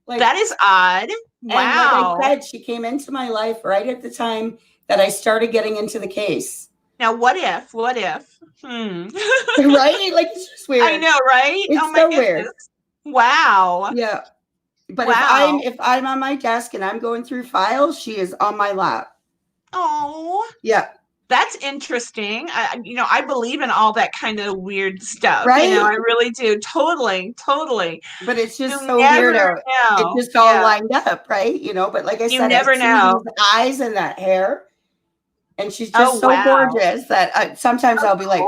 Speaker 2: Like,
Speaker 1: that is odd. Wow.
Speaker 2: And like I said, she came into my life right at the time that I started getting into the case.
Speaker 1: Now, what if?
Speaker 2: Right? Like, it's just weird.
Speaker 1: I know, right?
Speaker 2: It's
Speaker 1: oh my
Speaker 2: so
Speaker 1: goodness.
Speaker 2: weird.
Speaker 1: Wow.
Speaker 2: Yeah. But
Speaker 1: wow.
Speaker 2: if I'm on my desk and I'm going through files, she is on my lap.
Speaker 1: Oh.
Speaker 2: Yeah.
Speaker 1: That's interesting. I believe in all that kind of weird stuff.
Speaker 2: Right?
Speaker 1: I really do. Totally.
Speaker 2: But it's just so weird. It just all lined up, right? But like I said,
Speaker 1: you never know.
Speaker 2: These eyes and that hair. And she's just so gorgeous that sometimes I'll be like,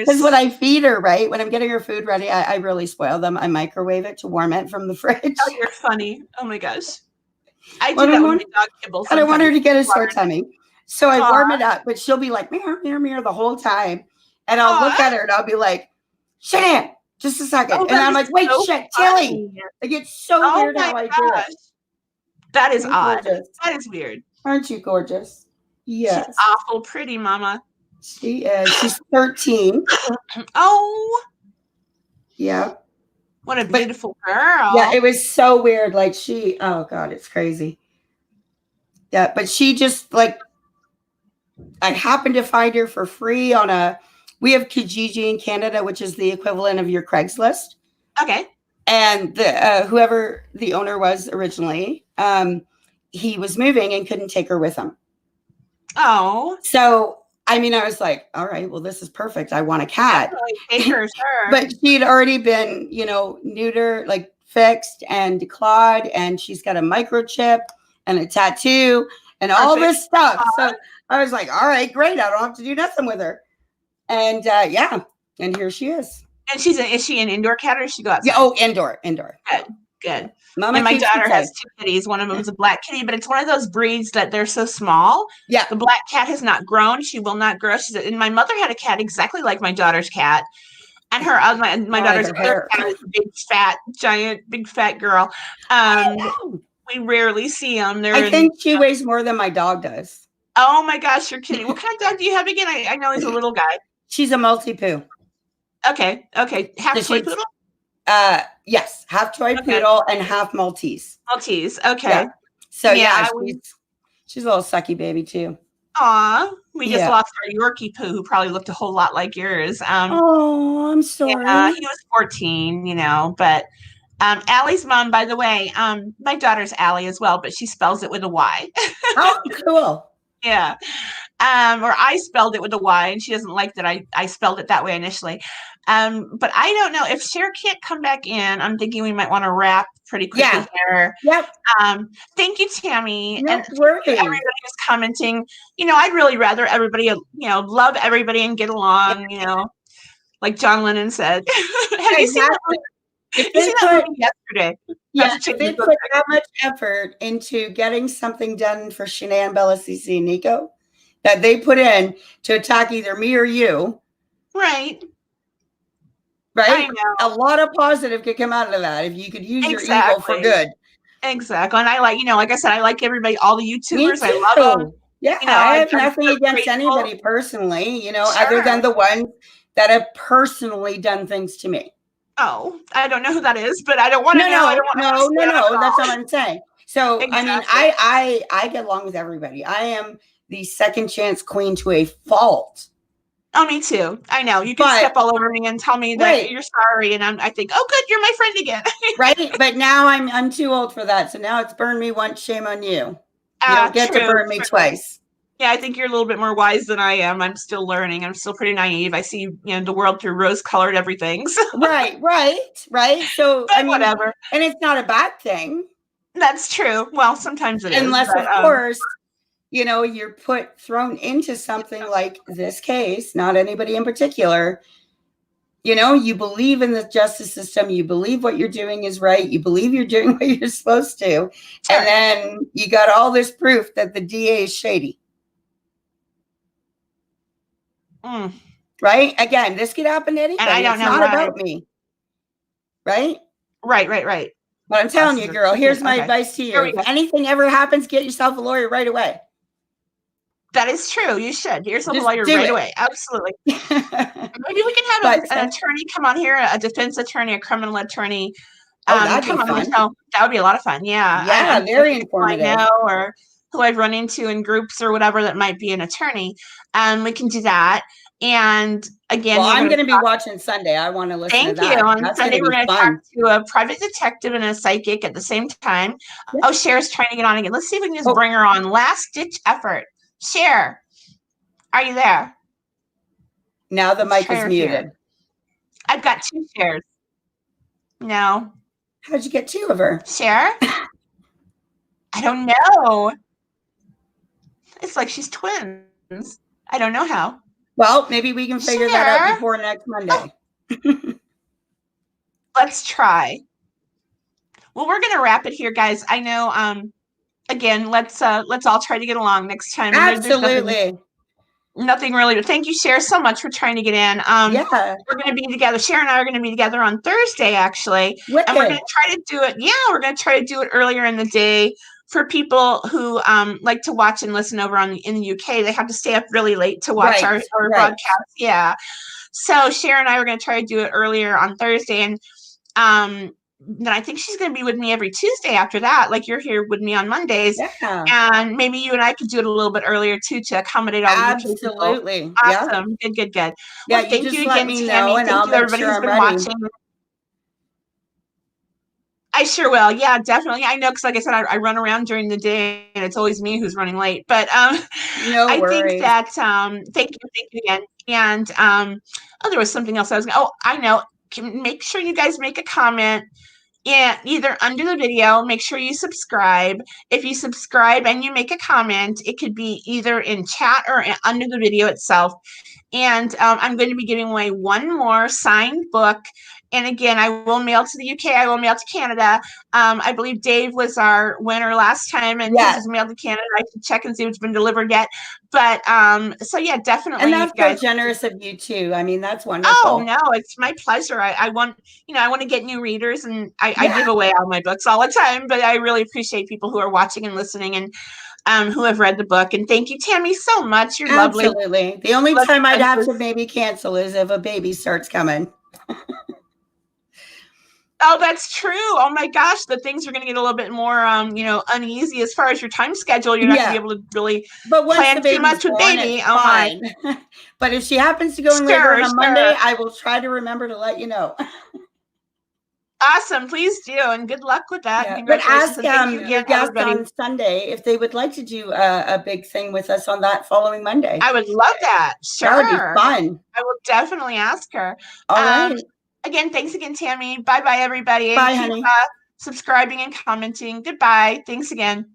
Speaker 2: because when I feed her, right, when I'm getting her food ready, I really spoil them. I microwave it to warm it from the fridge.
Speaker 1: Oh, you're funny. Oh my gosh. I do that with my dog kibble.
Speaker 2: I don't want her to get a sore tummy. So I warm it up, but she'll be like, mirror the whole time. And I'll look at her and I'll be like, Shanann, just a second. And I'm like, wait, Tilly. Like, it's so weird how I do it.
Speaker 1: That is
Speaker 2: I'm
Speaker 1: odd.
Speaker 2: gorgeous.
Speaker 1: That is weird.
Speaker 2: Aren't you gorgeous? Yes.
Speaker 1: She's awful pretty, Mama.
Speaker 2: She is. She's 13.
Speaker 1: Oh.
Speaker 2: Yeah.
Speaker 1: What a beautiful girl.
Speaker 2: Yeah, it was so weird. Like oh God, it's crazy. Yeah, but she just like, I happened to find her for free we have Kijiji in Canada, which is the equivalent of your Craigslist.
Speaker 1: Okay.
Speaker 2: And whoever the owner was originally, he was moving and couldn't take her with him.
Speaker 1: Oh.
Speaker 2: So, I mean, I was like, all right, well, this is perfect. I want a cat.
Speaker 1: Take her, sure.
Speaker 2: But she'd already been, neutered, like fixed and declawed, and she's got a microchip and a tattoo and all this stuff. So I was like, all right, great. I don't have to do nothing with her. And yeah, and here she is.
Speaker 1: And is she an indoor cat or does she go outside?
Speaker 2: Yeah, oh, indoor.
Speaker 1: Good.
Speaker 2: Mama
Speaker 1: and my daughter has 2 kitties. One of them is a black kitty, but it's one of those breeds that they're so small.
Speaker 2: Yeah.
Speaker 1: The black cat has not grown. She will not grow. And my mother had a cat exactly like my daughter's cat. And my daughter's other cat is a big, fat, giant, big, fat girl. We rarely see them.
Speaker 2: I think she weighs more than my dog does.
Speaker 1: Oh my gosh, you're kidding. What kind of dog do you have again? I know he's a little guy.
Speaker 2: She's a Maltipoo.
Speaker 1: Okay. Half toy poodle?
Speaker 2: Yes, half toy poodle and half Maltese.
Speaker 1: Maltese, okay.
Speaker 2: Yeah. So yeah, she's a little sucky baby too.
Speaker 1: Aw, we just lost our Yorkie poo, who probably looked a whole lot like yours.
Speaker 2: Oh, I'm sorry.
Speaker 1: Yeah, he was 14, but Allie's mom, by the way, my daughter's Allie as well, but she spells it with a Y.
Speaker 2: Oh, cool.
Speaker 1: Yeah. Or I spelled it with a Y, and she doesn't like that I spelled it that way initially. But I don't know if Cher can't come back in. I'm thinking we might want to wrap pretty quickly here.
Speaker 2: Yep.
Speaker 1: Thank you, Tammy.
Speaker 2: No
Speaker 1: and
Speaker 2: worries.
Speaker 1: Everybody was commenting. I'd really rather everybody, love everybody and get along. Like John Lennon said. Have you seen that movie yesterday?
Speaker 2: Yeah, if they put that much effort into getting something done for Shanae, Bella, Cece, and Nico that they put in to attack either me or you.
Speaker 1: Right.
Speaker 2: Right? A lot of positive could come out of that if you could use your evil for good.
Speaker 1: Exactly. And I like I said, I like everybody, all the YouTubers. I love them.
Speaker 2: Yeah, I have nothing against anybody personally, other than the ones that have personally done things to me.
Speaker 1: Oh, I don't know who that is, but I don't want to know.
Speaker 2: No. That's what I'm saying. So, exactly. I mean, I get along with everybody. I am the second chance queen to a fault.
Speaker 1: Oh, me too. I know. You can step all over me and tell me that you're sorry. And I think, oh, good, you're my friend again.
Speaker 2: Right. But now I'm too old for that. So now it's burn me once, shame on you. You don't get to burn me twice.
Speaker 1: Yeah, I think you're a little bit more wise than I am. I'm still learning. I'm still pretty naive. I see, the world through rose-colored everything. So.
Speaker 2: Right. So, I mean,
Speaker 1: whatever.
Speaker 2: And it's not a bad thing.
Speaker 1: That's true. Well, sometimes it is.
Speaker 2: Unless, of course, you're thrown into something like this case, not anybody in particular. You believe in the justice system. You believe what you're doing is right. You believe you're doing what you're supposed to. Sure. And then you got all this proof that the DA is shady. Right? Again, this could happen to anybody.
Speaker 1: And I don't know.
Speaker 2: It's not about me. Right?
Speaker 1: Right.
Speaker 2: But I'm telling you, girl, here's my advice to you. If anything ever happens, get yourself a lawyer right away.
Speaker 1: That is true. You should. Get yourself a lawyer right away. Absolutely. Maybe we can have an attorney come on here, a defense attorney, a criminal attorney.
Speaker 2: That'd be fun.
Speaker 1: That would be a lot of fun. Yeah.
Speaker 2: Yeah, very informative.
Speaker 1: I know, or who I've run into in groups or whatever that might be an attorney. We can do that. And again,
Speaker 2: I'm going to be watching Sunday. I want to listen to that.
Speaker 1: Thank you. On Sunday, we're going to talk to a private detective and a psychic at the same time. Yeah. Oh, Cher's trying to get on again. Let's see if we can just bring her on. Last ditch effort. Cher, are you there?
Speaker 2: Now the mic is muted.
Speaker 1: Here. I've got 2 Chers. No.
Speaker 2: How'd you get 2 of her?
Speaker 1: Cher? I don't know. It's like she's twins. I don't know how.
Speaker 2: Well, maybe we can figure that out before next Monday.
Speaker 1: Let's try. Well, we're going to wrap it here, guys. I know, again, let's all try to get along next time.
Speaker 2: Absolutely.
Speaker 1: Nothing really. But thank you, Cher, so much for trying to get in.
Speaker 2: Yeah.
Speaker 1: We're going to be together. Cher and I are going to be together on Thursday, actually.
Speaker 2: Wicked.
Speaker 1: And we're going to try to do it. Yeah, we're going to try to do it earlier in the day for people who like to watch and listen over in the UK, they have to stay up really late to watch our broadcast. Yeah. So Sharon and I were going to try to do it earlier on Thursday, and then I think she's going to be with me every Tuesday after that. Like you're here with me on Mondays.
Speaker 2: Yeah.
Speaker 1: And maybe you and I could do it a little bit earlier too to accommodate all the UK people.
Speaker 2: Absolutely.
Speaker 1: Awesome. Yeah. Good.
Speaker 2: Yeah,
Speaker 1: Well, thank you again, Tammy. Thank you, everybody who's been watching. I sure will. Yeah, definitely. I know, because like I said, I run around during the day, and it's always me who's running late. But
Speaker 2: no
Speaker 1: I
Speaker 2: worries.
Speaker 1: think that thank you again. And there was something else I was. Oh, I know. Make sure you guys make a comment. Yeah, either under the video. Make sure you subscribe. If you subscribe and you make a comment, it could be either in chat or under the video itself. And I'm going to be giving away one more signed book. And again, I will mail to the UK. I will mail to Canada. I believe Dave was our winner last time, and his was mailed to Canada. I should check and see if it's been delivered yet. But so yeah, definitely.
Speaker 2: And that's so generous of you too. I mean, that's wonderful.
Speaker 1: Oh no, it's my pleasure. I want, I want to get new readers, and I give away all my books all the time. But I really appreciate people who are watching and listening, and who have read the book. And thank you, Tammy, so much. You're lovely.
Speaker 2: Absolutely. The only time I'd have to maybe cancel is if a baby starts coming.
Speaker 1: Oh, that's true. Oh my gosh, the things are going to get a little bit more, uneasy as far as your time schedule. You're not going to be able to really plan too much with baby. Oh my!
Speaker 2: But if she happens to go in later on a Monday, I will try to remember to let you know.
Speaker 1: Awesome, please do, and good luck with that.
Speaker 2: Yeah. But ask your guest on Sunday if they would like to do a big thing with us on that following Monday.
Speaker 1: I would love that. Sure,
Speaker 2: that would be fun.
Speaker 1: I will definitely ask her.
Speaker 2: All right.
Speaker 1: Again, thanks again, Tammy. Bye, everybody.
Speaker 2: Bye, honey.
Speaker 1: Subscribing and commenting. Goodbye. Thanks again.